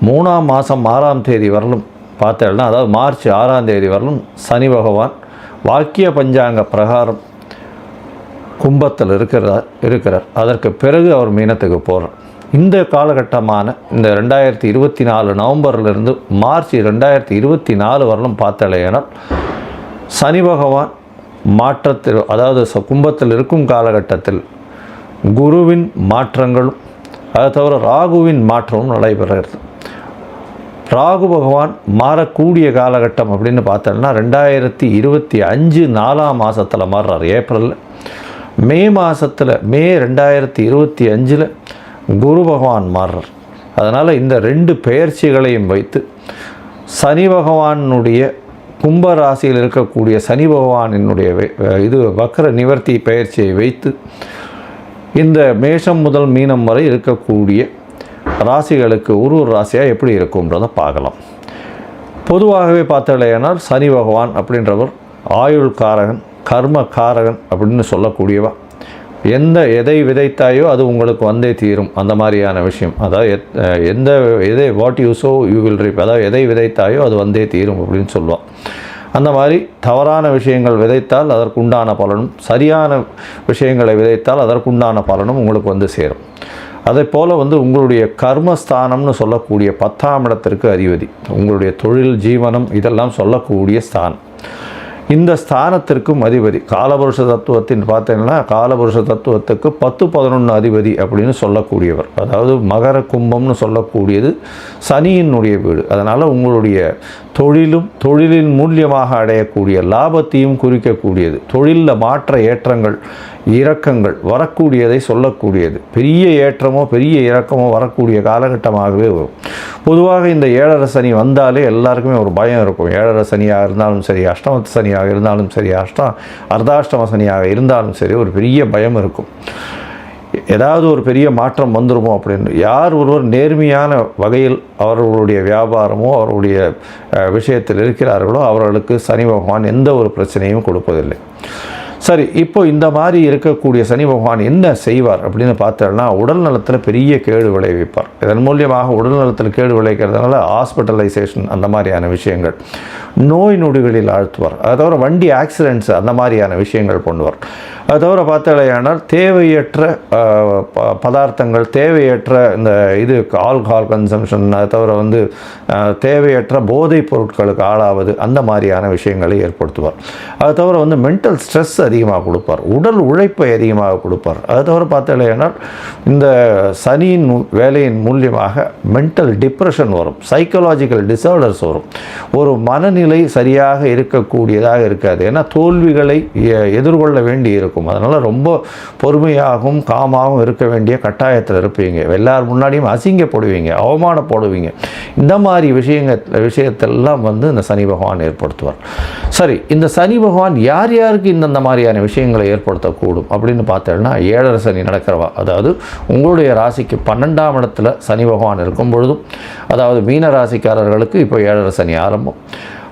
3ஆம் மாதம் 6ஆம் தேதி வரலும் பார்த்தேன்னா, அதாவது மார்ச் 6ஆம் தேதி வரலும் சனி பகவான் வாக்கிய பஞ்சாங்க பிரகாரம் கும்பத்தில் இருக்கிறார். அதற்கு பிறகு அவர் மீனத்துக்கு போகிறார். இந்த காலகட்டமான இந்த 2024 நவம்பர்லேருந்து மார்ச் 2024 வரலும் பார்த்தலையானால் சனி பகவான் மாற்றத்தில், அதாவது கும்பத்தில் இருக்கும் காலகட்டத்தில் குருவின் மாற்றங்களும் அதை தவிர ராகுவின் மாற்றமும் நடைபெறுகிறது. ராகு பகவான் மாறக்கூடிய காலகட்டம் அப்படின்னு பார்த்தோம்னா 2025 4ஆம் மாதத்தில் மாறுறார். ஏப்ரலில். மே மாதத்தில் மே 2025 குரு பகவான் மாறுறார். அதனால் இந்த 2 பெயர்ச்சிகளையும் வைத்து சனி பகவானுடைய கும்ப ராசியில் இருக்கக்கூடிய சனி பகவானினுடைய வக்கர நிவர்த்தி பெயர்ச்சியை வைத்து இந்த மேஷம் முதல் மீனம் வரை இருக்கக்கூடிய ராசிகளுக்கு ஒரு ராசியாக எப்படி இருக்கும்ன்றதை பார்க்கலாம். பொதுவாகவே பார்த்தலையானால் சனி பகவான் அப்படின்றவர் ஆயுள் காரகன், கர்ம காரகன் அப்படின்னு சொல்லக்கூடியவா. எதை விதைத்தாயோ அது உங்களுக்கு வந்தே தீரும், அந்த மாதிரியான விஷயம். அதாவது what you so you will ரீப், அதாவது எதை விதைத்தாயோ அது வந்தே தீரும் அப்படின்னு சொல்லுவாள். அந்த மாதிரி தவறான விஷயங்கள் விதைத்தால் அதற்குண்டான பலனும், சரியான விஷயங்களை விதைத்தால் அதற்குண்டான பலனும் உங்களுக்கு வந்து சேரும். அதே போல் வந்து உங்களுடைய கர்மஸ்தானம்னு சொல்லக்கூடிய 10ஆம் இடத்திற்கு அதிபதி, உங்களுடைய தொழில், ஜீவனம் இதெல்லாம் சொல்லக்கூடிய ஸ்தானம். இந்த ஸ்தானத்திற்கும் அதிபதி காலபுருஷ தத்துவத்தின் பார்த்தீங்கன்னா காலபுருஷ தத்துவத்துக்கு 10-11 அதிபதி அப்படின்னு சொல்லக்கூடியவர். அதாவது மகர கும்பம்னு சொல்லக்கூடியது சனியினுடைய வீடு. அதனால் உங்களுடைய தொழிலின் மூலியமாக அடையக்கூடிய லாபத்தையும் குறிக்கக்கூடியது. தொழிலில் மாற்ற ஏற்றங்கள், இறக்கங்கள் வரக்கூடியதை சொல்லக்கூடியது. பெரிய ஏற்றமோ பெரிய இறக்கமோ வரக்கூடிய காலகட்டமாகவே வரும். பொதுவாக இந்த 7.5 சனி வந்தாலே எல்லாருக்குமே ஒரு பயம் இருக்கும். 7.5 சனியாக இருந்தாலும் சரி, அஷ்டமத்து சனியாக இருந்தாலும் சரி, அர்த்தாஷ்டம சனியாக இருந்தாலும் சரி, ஒரு பெரிய பயம் இருக்கும். ஏதாவது ஒரு பெரிய மாற்றம் வந்துருமோ அப்படின்னு. யார் ஒருவர் நேர்மையான வகையில் அவர்களுடைய வியாபாரமோ அவருடைய விஷயத்தில் இருக்கிறார்களோ அவர்களுக்கு சனி பகவான் எந்த ஒரு பிரச்சனையும் கொடுப்பதில்லை. சரி, இப்போ இந்த மாதிரி இருக்கக்கூடிய சனி பகவான் என்ன செய்வார் அப்படின்னு பார்த்தோம்னா, உடல் நலத்தில் பெரிய கேடு விளைவிப்பார். இதன் மூலியமாக உடல் நலத்தில் கேடு விளைவிக்கிறதுனால ஹாஸ்பிட்டலைசேஷன் அந்த மாதிரியான விஷயங்கள், நோய் நொடிகளில் ஆழ்த்துவார். அதை தவிர வண்டி ஆக்சிடென்ட்ஸ் அந்த மாதிரியான விஷயங்கள் பண்ணுவார். அது தவிர பார்த்தாலேயானால் தேவையற்ற பதார்த்தங்கள், தேவையற்ற இந்த ஆல்கஹால் கன்சம்ஷன், அதை தவிர வந்து தேவையற்ற போதைப் பொருட்களுக்கு ஆளாவது, அந்த மாதிரியான விஷயங்களை ஏற்படுத்துவார். அது தவிர வந்து மென்டல் ஸ்ட்ரெஸ் அதிகமாக கொடுப்பார், உடல் உழைப்பை அதிகமாக கொடுப்பார். அது தவிர பார்த்தாலேயானால் இந்த சனியின் வேலையின் மூலியமாக மென்டல் டிப்ரெஷன் வரும், சைக்கலாஜிக்கல் டிசார்டர்ஸ் வரும், ஒரு மனநிலை சரியாக இருக்கக்கூடியதாக இருக்காது. ஏன்னா தோல்விகளை எதிர்கொள்ள வேண்டி இருக்கும். அதனால் ரொம்ப பொறுமையாகவும் காமாகவும் இருக்க வேண்டிய கட்டாயத்தில் இருப்பீங்க. எல்லார் முன்னாடியும் அசிங்கப்படுவீங்க, அவமானப்படுவீங்க. இந்த மாதிரி விஷயத்தெல்லாம் வந்து இந்த சனி பகவான் ஏற்படுத்துவார். சரி, இந்த சனி பகவான் யார் யாருக்கு இந்தந்த மாதிரியான விஷயங்களை ஏற்படுத்தக்கூடும் அப்படின்னு பார்த்தோம்னா, 7.5 சனி நடக்கிறவா, அதாவது உங்களுடைய ராசிக்கு 12ஆம் இடத்துல சனி பகவான் இருக்கும் பொழுதும், அதாவது மீன ராசிக்காரர்களுக்கு இப்போ 7.5 சனி ஆரம்பம்.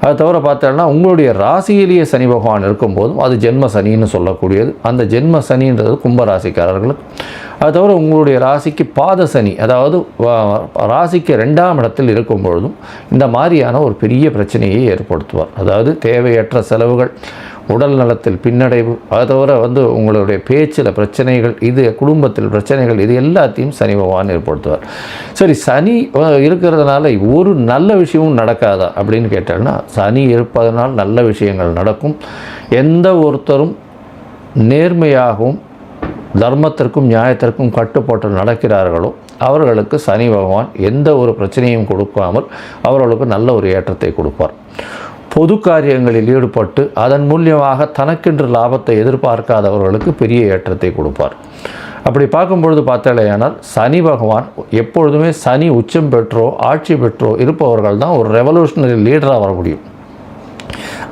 அது தவிர பார்த்தோம்னா உங்களுடைய ராசியிலேயே சனி பகவான் இருக்கும்போதும் அது ஜென்ம சனின்னு சொல்லக்கூடியது. அந்த ஜென்ம சனின்றது கும்பராசிக்காரர்களுக்கு. அது தவிர உங்களுடைய ராசிக்கு பாத சனி, அதாவது ராசிக்கு 2ஆம் இடத்தில் இருக்கும் பொழுதும் இந்த மாதிரியான ஒரு பெரிய பிரச்சனையை ஏற்படுத்துவார். அதாவது தேவையற்ற செலவுகள், உடல் நலத்தில் பின்னடைவு, அதை தவிர வந்து உங்களுடைய பேச்சில் பிரச்சனைகள், குடும்பத்தில் பிரச்சனைகள், இது எல்லாத்தையும் சனி பகவான் ஏற்படுத்துவார். சரி, சனி இருக்கிறதுனால ஒரு நல்ல விஷயமும் நடக்காதா அப்படின்னு கேட்டாங்கன்னா, சனி இருப்பதனால் நல்ல விஷயங்கள் நடக்கும். எந்த ஒருத்தரும் நேர்மையாகவும் தர்மத்திற்கும் நியாயத்திற்கும் கட்டுப்பாட்டு நடக்கிறார்களோ அவர்களுக்கு சனி பகவான் எந்த ஒரு பிரச்சனையும் கொடுக்காமல் அவர்களுக்கு நல்ல ஒரு ஏற்றத்தை கொடுப்பார். பொது காரியங்களில் ஈடுபட்டு அதன் மூலியமாக தனக்கென்று லாபத்தை எதிர்பார்க்காதவர்களுக்கு பெரிய ஏற்றத்தை கொடுப்பார். அப்படி பார்க்கும்பொழுது பார்த்தாலேயானால் சனி பகவான் எப்பொழுதுமே சனி உச்சம் பெற்றோ ஆட்சி பெற்றோ இருப்பவர்கள் தான் ஒரு ரெவல்யூஷனரி லீடராக வர முடியும்.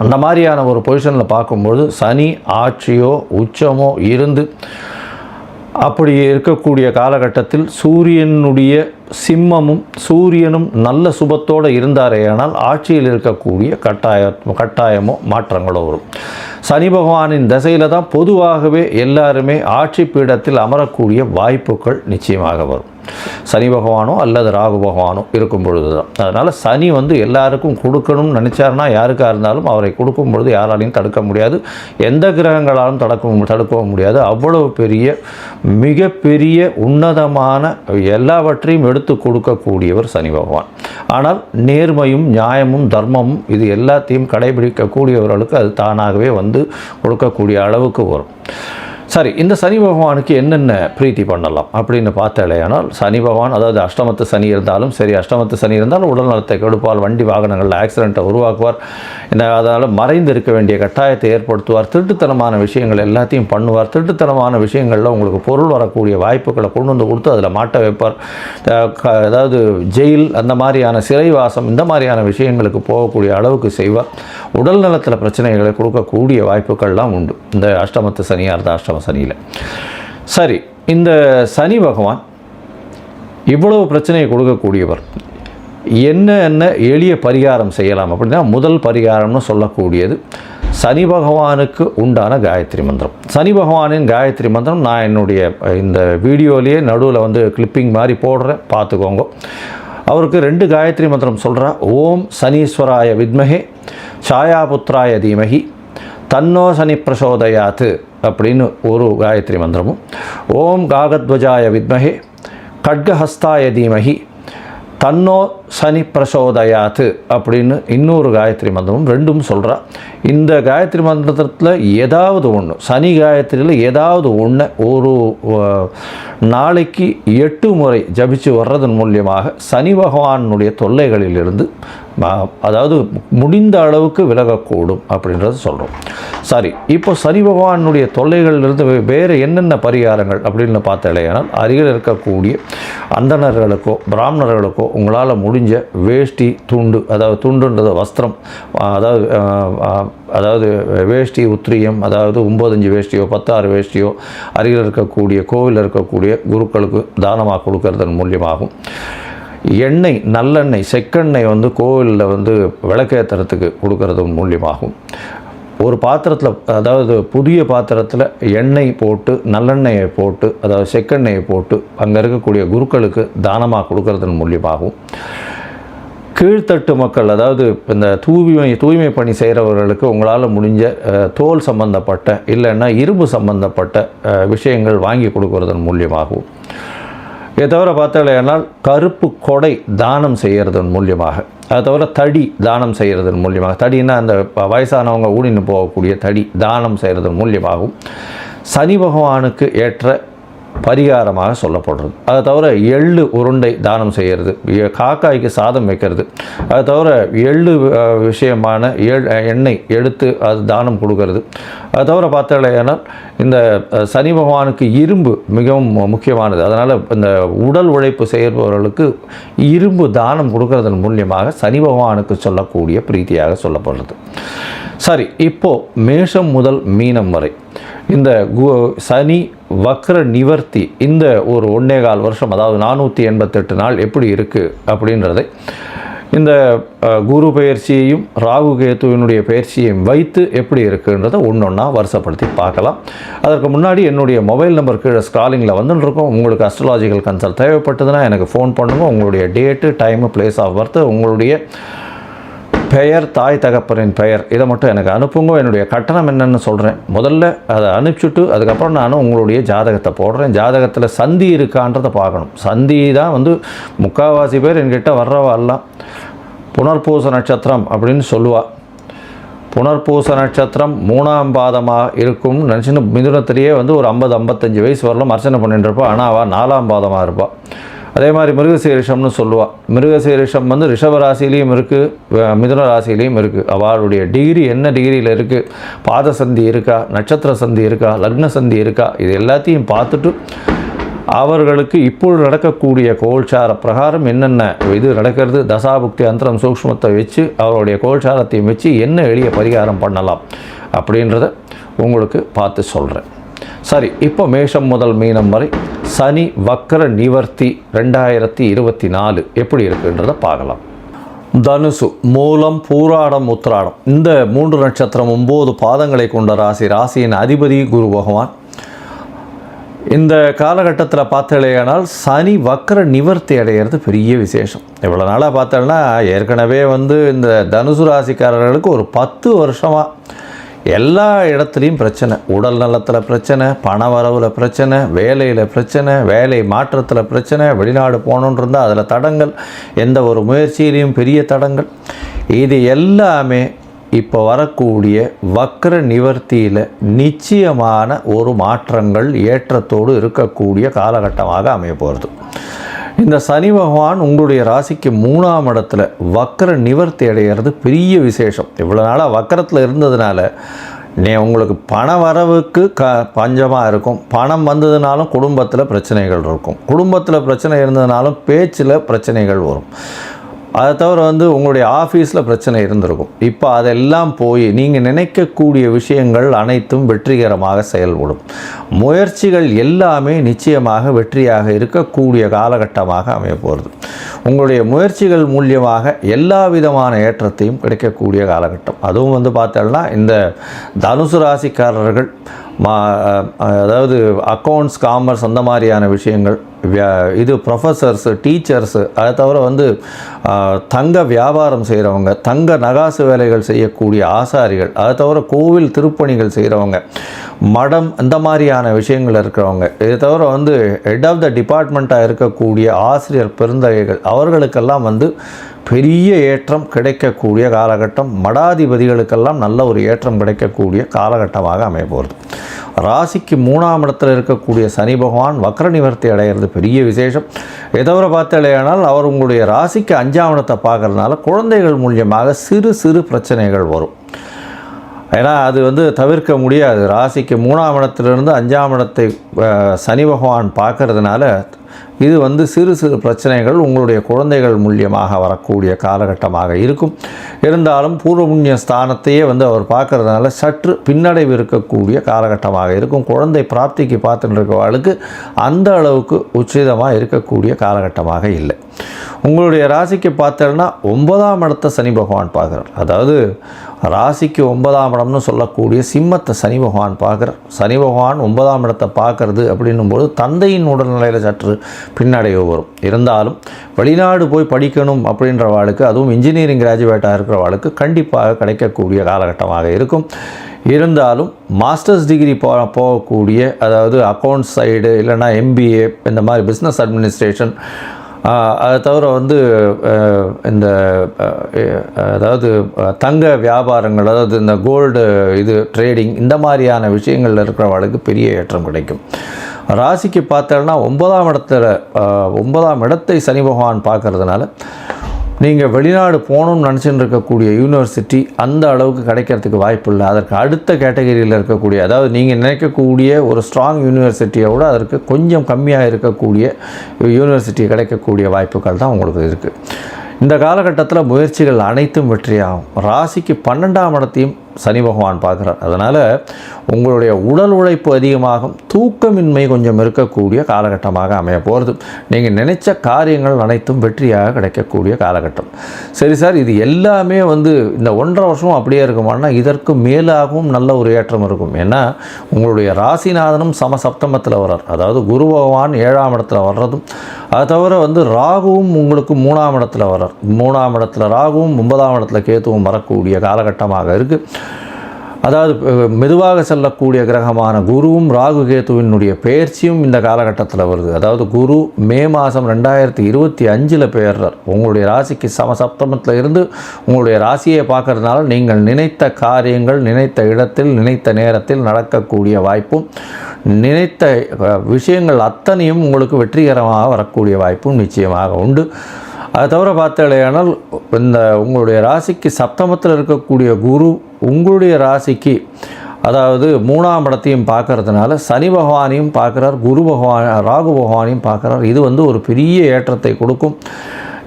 அந்த மாதிரியான ஒரு பொசிஷனில் பார்க்கும்பொழுது சனி ஆட்சியோ உச்சமோ இருந்து அப்படி இருக்கக்கூடிய காலகட்டத்தில் சூரியனுடைய சிம்மமும் சூரியனும் நல்ல சுபத்தோடு இருந்தாரேயானால் ஆட்சியில் இருக்கக்கூடிய கட்டாயமோ மாற்றங்களோ வரும். சனி பகவானின் திசையில் தான் பொதுவாகவே எல்லாருமே ஆட்சி பீடத்தில் அமரக்கூடிய வாய்ப்புகள் நிச்சயமாக வரும். சனி பகவானோ அல்லது ராகு பகவானோ இருக்கும் பொழுது தான். அதனால் சனி எல்லாருக்கும் கொடுக்கணும்னு நினச்சாருன்னா யாருக்காக இருந்தாலும் அவரை கொடுக்கும் பொழுது யாராலையும் தடுக்க முடியாது, எந்த கிரகங்களாலும் தடுக்கவும் முடியாது. அவ்வளவு பெரிய மிகப்பெரிய உன்னதமான எல்லாவற்றையும் எடுத்து கொடுக்கக்கூடியவர் சனி பகவான். ஆனால் நேர்மையும் நியாயமும் தர்மமும் இது எல்லாத்தையும் கடைபிடிக்கக்கூடியவர்களுக்கு அது தானாகவே கொடுக்கக்கூடிய அளவுக்கு வரும். சரி, இந்த சனி பகவானுக்கு என்னென்ன பிரீத்தி பண்ணலாம் அப்படின்னு பார்த்தாலேயானால் சனி பகவான், அதாவது அஷ்டமத்து சனி இருந்தாலும் சரி, அஷ்டமத்து சனி இருந்தாலும் உடல் நலத்தை கெடுப்பால், வண்டி வாகனங்களில் ஆக்சிடெண்ட்டை உருவாக்குவார், அதனால் மறைந்து இருக்க வேண்டிய கட்டாயத்தை ஏற்படுத்துவார், திருட்டுத்தனமான விஷயங்கள் எல்லாத்தையும் பண்ணுவார், திருட்டுத்தனமான விஷயங்களில் உங்களுக்கு பொருள் வரக்கூடிய வாய்ப்புகளை கொண்டு கொடுத்து அதில் மாட்ட வைப்பார், அதாவது ஜெயில் அந்த மாதிரியான சிறைவாசம் இந்த மாதிரியான விஷயங்களுக்கு போகக்கூடிய அளவுக்கு செய்வார், உடல் நலத்தில் பிரச்சனைகளை கொடுக்கக்கூடிய வாய்ப்புகள்லாம் உண்டு இந்த அஷ்டமத்து சனியாக இருந்தால் அஷ்டம சனியில். சரி, இந்த சனி பகவான் இவ்வளவு பிரச்சனையை கொடுக்கக்கூடியவர், என்ன எளிய பரிகாரம் செய்யலாம் அப்படின்னா முதல் பரிகாரம்னு சொல்லக்கூடியது சனி பகவானுக்கு உண்டான காயத்ரி மந்திரம். சனி பகவானின் காயத்ரி மந்திரம் நான் என்னுடைய இந்த வீடியோலேயே நடுவில் கிளிப்பிங் மாதிரி போடுறேன், பார்த்துக்கோங்க. அவருக்கு 2 காயத்ரி மந்திரம் சொல்கிறா. ஓம் சனீஸ்வராய வித்மஹே சாயாபுத்ராய தீமஹி தன்னோ சனி பிரசோதயாத்து அப்படின்னு ஒரு காயத்ரி மந்திரமும், ஓம் காகத்வஜாய வித்மஹே கட்கஹஸ்தாய தீமஹி தன்னோ சனி பிரசோதயாத்து அப்படின்னு இன்னொரு காயத்ரி மந்திரமும் 2ம் சொல்கிறா. இந்த காயத்ரி மந்திரத்தில் ஏதாவது ஒன்று, சனி காயத்ரியில் ஏதாவது ஒன்று ஒரு நாளைக்கு 8 முறை ஜபிச்சு வர்றதன் மூலியமாக சனி பகவானுடைய தொல்லைகளிலிருந்து அதாவது முடிந்த அளவுக்கு விலகக்கூடும் அப்படின்றது சொல்கிறோம். சரி, இப்போ சனி பகவானுடைய தொல்லைகளிலிருந்து வேறு என்னென்ன பரிகாரங்கள் அப்படின்னு பார்த்தாலேயானால் அருகில் இருக்கக்கூடிய அந்தணர்களுக்கோ பிராமணர்களுக்கோ உங்களால் முடிஞ்ச வேஷ்டி துண்டு, அதாவது துண்டுன்றது வஸ்திரம், அதாவது வேஷ்டி உத்திரியம், அதாவது 9 வேஷ்டியோ 16 வேஷ்டியோ அருகில் இருக்கக்கூடிய கோவிலில் இருக்கக்கூடிய குருக்களுக்கு தானமாக கொடுக்கறதன் மூலியமாகும். எண்ணெய், நல்லெண்ணெய், செக்கெண்ணெய் கோவிலில் விளக்கேற்றுறதுக்கு கொடுக்கறதன் மூலியமாகும். ஒரு பாத்திரத்தில், அதாவது புதிய பாத்திரத்தில் எண்ணெய் போட்டு நல்லெண்ணெயை போட்டு, அதாவது செக்கெண்ணெயை போட்டு அங்கே இருக்கக்கூடிய குருக்களுக்கு தானமாக கொடுக்கறதன் மூலியமாகும். கீழ்த்தட்டு மக்கள், அதாவது இந்த தூய்மை பணி செய்கிறவர்களுக்கு உங்களால் முடிஞ்ச தோல் சம்பந்தப்பட்ட இல்லைன்னா இரும்பு சம்பந்தப்பட்ட விஷயங்கள் வாங்கி கொடுக்கறதன் மூலியமாகும். இதை தவிர பார்த்தாலேனால் கருப்பு கொடை தானம் செய்கிறதன் மூலியமாக, அதை தவிர தடி தானம் செய்கிறதன் மூலியமாக, தடின்னா அந்த வயசானவங்க ஊனின்னு போகக்கூடிய தடி தானம் செய்கிறதன் மூலியமாகவும் சனி பகவானுக்கு ஏற்ற பரிகாரமாக சொல்லப்படுறது. அதை தவிர எள்ளு உருண்டை தானம் செய்கிறது, காக்காய்க்கு சாதம் வைக்கிறது, அதை தவிர எள்ளு விஷயமான எண்ணெய் எடுத்து அது தானம் கொடுக்கறது. அதை தவிர பார்த்தாலேனால் இந்த சனி பகவானுக்கு இரும்பு மிகவும் முக்கியமானது. அதனால் இந்த உடல் உழைப்பு செய்பவர்களுக்கு இரும்பு தானம் கொடுக்கறதன் மூலியமாக சனி பகவானுக்கு சொல்லக்கூடிய பிரீத்தியாக சொல்லப்படுறது. சரி, இப்போது மேஷம் முதல் மீனம் வரை இந்த சனி வக்ர நிவர்த்தி இந்த ஒரு 1.25 வருஷம், அதாவது 488 நாள் எப்படி இருக்குது அப்படின்றதை இந்த குரு பெயர்ச்சியையும் ராகு கேத்துவினுடைய பெயர்ச்சியையும் வைத்து எப்படி இருக்குன்றதை ஒன்றொன்னா வருஷப்படுத்தி பார்க்கலாம். அதற்கு முன்னாடி என்னுடைய மொபைல் நம்பர் கீழே ஸ்க்ராலிங்கில் வந்துட்டுருக்கோம். உங்களுக்கு அஸ்ட்ராலாஜிக்கல் கன்சல்ட் தேவைப்பட்டதுன்னா எனக்கு ஃபோன் பண்ணுங்கள். உங்களுடைய date, time, place of birth, உங்களுடைய பெயர், தாய் தகப்பனின் பெயர், இதை மட்டும் எனக்கு அனுப்புங்க. என்னுடைய கட்டணம் என்னென்னு சொல்கிறேன். முதல்ல அதை அனுப்பிச்சுட்டு அதுக்கப்புறம் நான் உங்களுடைய ஜாதகத்தை போடுறேன். ஜாதகத்தில் சந்தி இருக்கான்றதை பார்க்கணும். சந்தி தான் முக்கால்வாசி பேர் என்கிட்ட வர்றவாலாம் புனர்பூச நட்சத்திரம் அப்படின்னு சொல்லுவாள். புனர்பூச நட்சத்திரம் 3ஆம் பாதமாக இருக்கும்னு நினச்சின்னு மிதுனத்திலேயே ஒரு 50-55 வயசு வரலாம் அர்ச்சனை பண்ணிட்டு இருப்பாள். ஆனால் அவள் 4ஆம் பாதமாக இருப்பாள். அதே மாதிரி மிருகசீரிஷம்னு சொல்லுவாள். மிருகசீரிஷம் வந்து ரிஷப ராசிலையும் இருக்குது, மிதுன ராசிலையும் இருக்குது. அவளுடைய டிகிரி என்ன டிகிரியில் இருக்குது, பாத சந்தி இருக்கா, நட்சத்திர சந்தி இருக்கா, லக்ன சந்தி இருக்கா, இது எல்லாத்தையும் பார்த்துட்டு அவர்களுக்கு இப்பொழுது நடக்கக்கூடிய கோல்சார பிரகாரம் என்னென்ன இது நடக்கிறது, தசாபுக்தி அந்தரம் சூக்ஷ்மத்தை வச்சு அவருடைய கோல்சாரத்தையும் வச்சு என்ன எளிய பரிகாரம் பண்ணலாம் அப்படின்றத உங்களுக்கு பார்த்து சொல்கிறேன். சரி, இப்போ மேஷம் முதல் மீனம் வரை சனி வக்கர நிவர்த்தி 2024 எப்படி இருக்குன்றதை பார்க்கலாம். தனுசு, மூலம், பூராடம், உத்திராடம் இந்த 3 நட்சத்திரம் 9 பாதங்களை கொண்ட ராசி. ராசியின் அதிபதி குரு பகவான். இந்த காலகட்டத்தில் பார்த்தலையானால் சனி வக்கர நிவர்த்தி அடைகிறது பெரிய விசேஷம். இவ்வளோ நாளாக பார்த்தோன்னா ஏற்கனவே வந்து இந்த தனுசு ராசிக்காரர்களுக்கு ஒரு 10 வருஷமாக எல்லா இடத்துலையும் பிரச்சனை. உடல் நலத்தில் பிரச்சனை, பண வரவில் பிரச்சனை, வேலையில் பிரச்சனை, வேலை மாற்றத்தில் பிரச்சனை, வெளிநாடு போகணுன்னு இருந்தால் அதில் தடங்கள், எந்த ஒரு முயற்சியிலையும் பெரிய தடங்கள். இது எல்லாமே இப்போ வரக்கூடிய வக்கர நிவர்த்தியில் நிச்சயமான ஒரு மாற்றங்கள் ஏற்றத்தோடு இருக்கக்கூடிய காலகட்டமாக அமைய போகிறது. இந்த சனி பகவான் உங்களுடைய ராசிக்கு 3ஆம் இடத்துல வக்கர நிவர்த்தி அடைகிறது பெரிய விசேஷம். இவ்வளோ நாளாக வக்கரத்தில் இருந்ததுனால உங்களுக்கு பண வரவுக்கு பஞ்சமாக இருக்கும். பணம் வந்ததுனாலும் குடும்பத்தில் பிரச்சனைகள் இருக்கும். குடும்பத்தில் பிரச்சனை இருந்ததுனாலும் பேச்சில் பிரச்சனைகள் வரும். அதை தவிர வந்து உங்களுடைய ஆஃபீஸில் பிரச்சனை இருந்திருக்கும். இப்போ அதெல்லாம் போய் நீங்கள் நினைக்கக்கூடிய விஷயங்கள் அனைத்தும் வெற்றிகரமாக செயல்படும். முயற்சிகள் எல்லாமே நிச்சயமாக வெற்றியாக இருக்கக்கூடிய காலகட்டமாக அமைய போகிறது. உங்களுடைய முயற்சிகள் மூலியமாக எல்லா விதமான ஏற்றத்தையும் கிடைக்கக்கூடிய காலகட்டம். அதுவும் வந்து பார்த்தோம்னா இந்த தனுசு ராசிக்காரர்கள் அதாவது அக்கௌண்ட்ஸ், காமர்ஸ் அந்த மாதிரியான விஷயங்கள், இது ப்ரொஃபஸர்ஸு, டீச்சர்ஸு, அதை தவிர வந்து தங்க வியாபாரம் செய்கிறவங்க, தங்க நகாசு வேலைகள் செய்யக்கூடிய ஆசாரிகள், அதை தவிர கோவில் திருப்பணிகள் செய்கிறவங்க, மடம் இந்த மாதிரியான விஷயங்கள் இருக்கிறவங்க, இதை தவிர வந்து ஹெட் ஆஃப் த டிபார்ட்மெண்ட்டாக இருக்கக்கூடிய ஆசிரியர் பெருந்தகைகள், அவர்களுக்கெல்லாம் வந்து பெரிய ஏற்றம் கிடைக்கக்கூடிய காலகட்டம். மடாதிபதிகளுக்கெல்லாம் நல்ல ஒரு ஏற்றம் கிடைக்கக்கூடிய காலகட்டமாக அமைய போகிறது. ராசிக்கு 3ஆம் இடத்தில் இருக்கக்கூடிய சனி பகவான் வக்ர நிவர்த்தி அடைகிறது பெரிய விசேஷம். இதை தவிர பார்த்தாலேயானால் அவர் உங்களுடைய ராசிக்கு 5ஆம் இடத்தை பார்க்கறதுனால குழந்தைகள் மூலியமாக சிறு சிறு பிரச்சனைகள் வரும். ஏன்னா அது வந்து தவிர்க்க முடியாது. ராசிக்கு 3ஆம் இடத்திலிருந்து 5ஆம் இடத்தை சனி பகவான் பார்க்கறதுனால இது வந்து சிறு சிறு பிரச்சனைகள் உங்களுடைய குழந்தைகள் மூலியமாக வரக்கூடிய காலகட்டமாக இருக்கும். இருந்தாலும் பூர்வ புண்ணிய ஸ்தானத்தையே வந்து அவர் பார்க்கறதுனால சற்று பின்னடைவு இருக்கக்கூடிய காலகட்டமாக இருக்கும். குழந்தை பிராப்திக்கு பார்த்துட்டு இருக்கவர்களுக்கு அந்த அளவுக்கு உச்சிதமாக இருக்கக்கூடிய காலகட்டமாக இல்லை. உங்களுடைய ராசிக்கு பார்த்தோன்னா 9ஆம் இடத்தை சனி பகவான் பார்க்குறார். அதாவது ராசிக்கு 9ஆம் இடம்னு சொல்லக்கூடிய சிம்மத்தை சனி பகவான் பார்க்குறார். சனி பகவான் 9ஆம் இடத்தை பார்க்கறது அப்படின்னும்போது தந்தையின் உடல்நிலையில் சற்று பின்னடைவு வரும். இருந்தாலும் வெளிநாடு போய் படிக்கணும் அப்படின்றவாளுக்கு, அதுவும் இன்ஜினியரிங் கிராஜுவேட்டாக இருக்கிறவாளுக்கு கண்டிப்பாக கிடைக்கக்கூடிய காலகட்டமாக இருக்கும். இருந்தாலும் மாஸ்டர்ஸ் டிகிரி போகக்கூடிய, அதாவது அக்கௌண்ட்ஸ் சைடு இல்லைனா MBA இந்த மாதிரி பிஸ்னஸ் அட்மினிஸ்ட்ரேஷன், அதை தவிர வந்து இந்த அதாவது தங்க வியாபாரங்கள், அதாவது இந்த கோல்டு இது ட்ரேடிங் இந்த மாதிரியான விஷயங்களில் இருக்கிறவர்களுக்கு பெரிய ஏற்றம் கிடைக்கும். ராசிக்கு பார்த்தோன்னா 9ஆம் இடத்தை சனி பகவான் பார்க்கறதுனால நீங்கள் வெளிநாடு போகணும்னு நினச்சிட்டு இருக்கக்கூடிய யூனிவர்சிட்டி அந்த அளவுக்கு கிடைக்கிறதுக்கு வாய்ப்பு இல்லை. அதற்கு அடுத்த கேட்டகரியில் இருக்கக்கூடிய, அதாவது நீங்கள் நினைக்கக்கூடிய ஒரு ஸ்ட்ராங் யூனிவர்சிட்டியை விட அதற்கு கொஞ்சம் கம்மியாக இருக்கக்கூடிய யூனிவர்சிட்டி கிடைக்கக்கூடிய வாய்ப்புகள் தான் உங்களுக்கு இருக்குது. இந்த காலகட்டத்தில் முயற்சிகள் அனைத்தும் வெற்றியாகும். ராசிக்கு 12ஆம் இடத்தையும் சனி பகவான் பார்க்குறார். அதனால் உங்களுடைய உடல் உழைப்பு அதிகமாகும், தூக்கமின்மை கொஞ்சம் இருக்கக்கூடிய காலகட்டமாக அமைய போகிறது. நீங்கள் நினைச்ச காரியங்கள் அனைத்தும் வெற்றியாக கிடைக்கக்கூடிய காலகட்டம். சரி சார், இது எல்லாமே வந்து இந்த 1.5 வருஷம் அப்படியே இருக்குமானா இதற்கு மேலாகவும் நல்ல ஒரு ஏற்றம் இருக்கும். ஏன்னா உங்களுடைய ராசிநாதனும் சமசப்தமத்தில் வர்றார். அதாவது குரு பகவான் 7ஆம் இடத்துல வர்றதும், அதை தவிர வந்து ராகுவும் உங்களுக்கு 3ஆம் இடத்துல வர்றார். 3ஆம் இடத்துல ராகுவும் 9ஆம் இடத்துல கேத்துவும் வரக்கூடிய காலகட்டமாக இருக்குது. அதாவது மெதுவாக செல்லக்கூடிய கிரகமான குருவும் ராகு கேதுவினுடைய பெயர்ச்சியும் இந்த காலகட்டத்தில் வருது. அதாவது குரு மே மாதம் 2025 பெயர்றார். உங்களுடைய ராசிக்கு சமசப்தமத்தில் இருந்து உங்களுடைய ராசியை பார்க்கறதுனால நீங்கள் நினைத்த காரியங்கள் நினைத்த இடத்தில் நினைத்த நேரத்தில் நடக்கக்கூடிய வாய்ப்பும் நினைத்த விஷயங்கள் அத்தனையும் உங்களுக்கு வெற்றிகரமாக வரக்கூடிய வாய்ப்பும் நிச்சயமாக உண்டு. அதை தவிர பார்த்தாலேயானால் இந்த உங்களுடைய ராசிக்கு சப்தமத்தில் இருக்கக்கூடிய குரு உங்களுடைய ராசிக்கு அதாவது 3ஆம் இடத்தையும் பார்க்கறதுனால சனி பகவானையும் பார்க்குறார், குரு பகவான் ராகு பகவானையும் பார்க்குறார். இது ஒரு பெரிய ஏற்றத்தை கொடுக்கும்.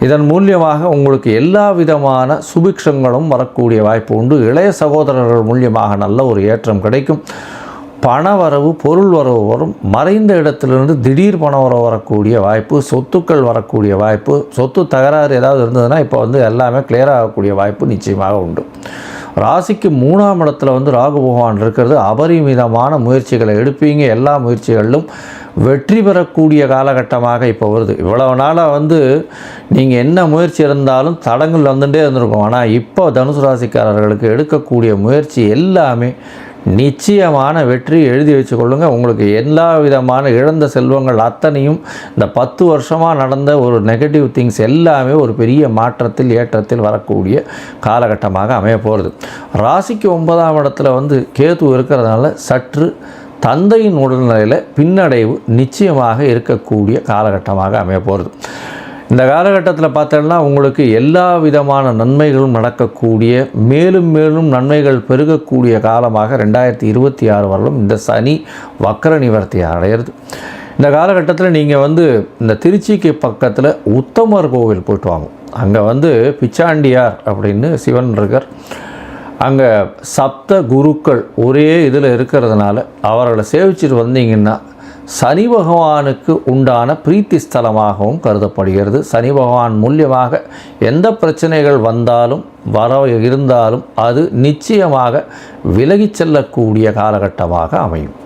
இதன் மூலியமாக உங்களுக்கு எல்லா விதமான சுபிக்ஷங்களும் வரக்கூடிய வாய்ப்பு உண்டு. இளைய சகோதரர்கள் மூலியமாக நல்ல ஒரு ஏற்றம் கிடைக்கும். பண வரவு பொருள் வரவு வரும். மறைந்த இடத்திலிருந்து திடீர் பண வரவு வரக்கூடிய வாய்ப்பு, சொத்துக்கள் வரக்கூடிய வாய்ப்பு, சொத்து தகராறு ஏதாவது இருந்ததுன்னா இப்போ எல்லாமே கிளியர் ஆகக்கூடிய வாய்ப்பு நிச்சயமாக உண்டு. ராசிக்கு 3ஆம் இடத்துல ராகு பகவான் இருக்கிறது. அபரிமிதமான முயற்சிகளை எடுப்பீங்க. எல்லா முயற்சிகளிலும் வெற்றி பெறக்கூடிய காலகட்டமாக இப்போ வருது. இவ்வளவு நாளாக நீங்கள் என்ன முயற்சி இருந்தாலும் தடங்கள் வந்துட்டே இருந்திருக்கும். ஆனால் இப்போ தனுசு ராசிக்காரர்களுக்கு எடுக்கக்கூடிய முயற்சி எல்லாமே நிச்சயமான வெற்றி எழுதி வச்சுக்கொள்ளுங்க. உங்களுக்கு எல்லா விதமான இழந்த செல்வங்கள் அத்தனையும் இந்த 10 வருஷமாக நடந்த ஒரு நெகட்டிவ் திங்ஸ் எல்லாமே ஒரு பெரிய மாற்றத்தில் ஏற்றத்தில் வரக்கூடிய காலகட்டமாக அமைய போகிறது. ராசிக்கு 9ஆம் இடத்துல கேது இருக்கிறதுனால சற்று தந்தையின் உடல்நிலையில் பின்னடைவு நிச்சயமாக இருக்கக்கூடிய காலகட்டமாக அமைய போகிறது. இந்த காலகட்டத்தில் பார்த்தோம்னா உங்களுக்கு எல்லா விதமான நன்மைகளும் நடக்கக்கூடிய மேலும் மேலும் நன்மைகள் பெருகக்கூடிய காலமாக 2026 வரலும் இந்த சனி வக்ர நிவர்த்தி அடையிறது. இந்த காலகட்டத்தில் நீங்கள் இந்த திருச்சிக்கு பக்கத்தில் உத்தமர் கோவில் போயிட்டு வாங்க. அங்கே பிச்சாண்டியார் அப்படின்னு சிவன் இருக்கார். அங்கே சப்த குருக்கள் ஒரே இதில் இருக்கிறதுனால அவர்களை சேவிச்சுட்டு வந்தீங்கன்னா சனி பகவானுக்கு உண்டான பிரீத்தி ஸ்தலமாகவும் கருதப்படுகிறது. சனி பகவான் மூலியமாக எந்த பிரச்சனைகள் வந்தாலும் இருந்தாலும் அது நிச்சயமாக விலகிச் செல்லக்கூடிய காலகட்டமாக அமையும்.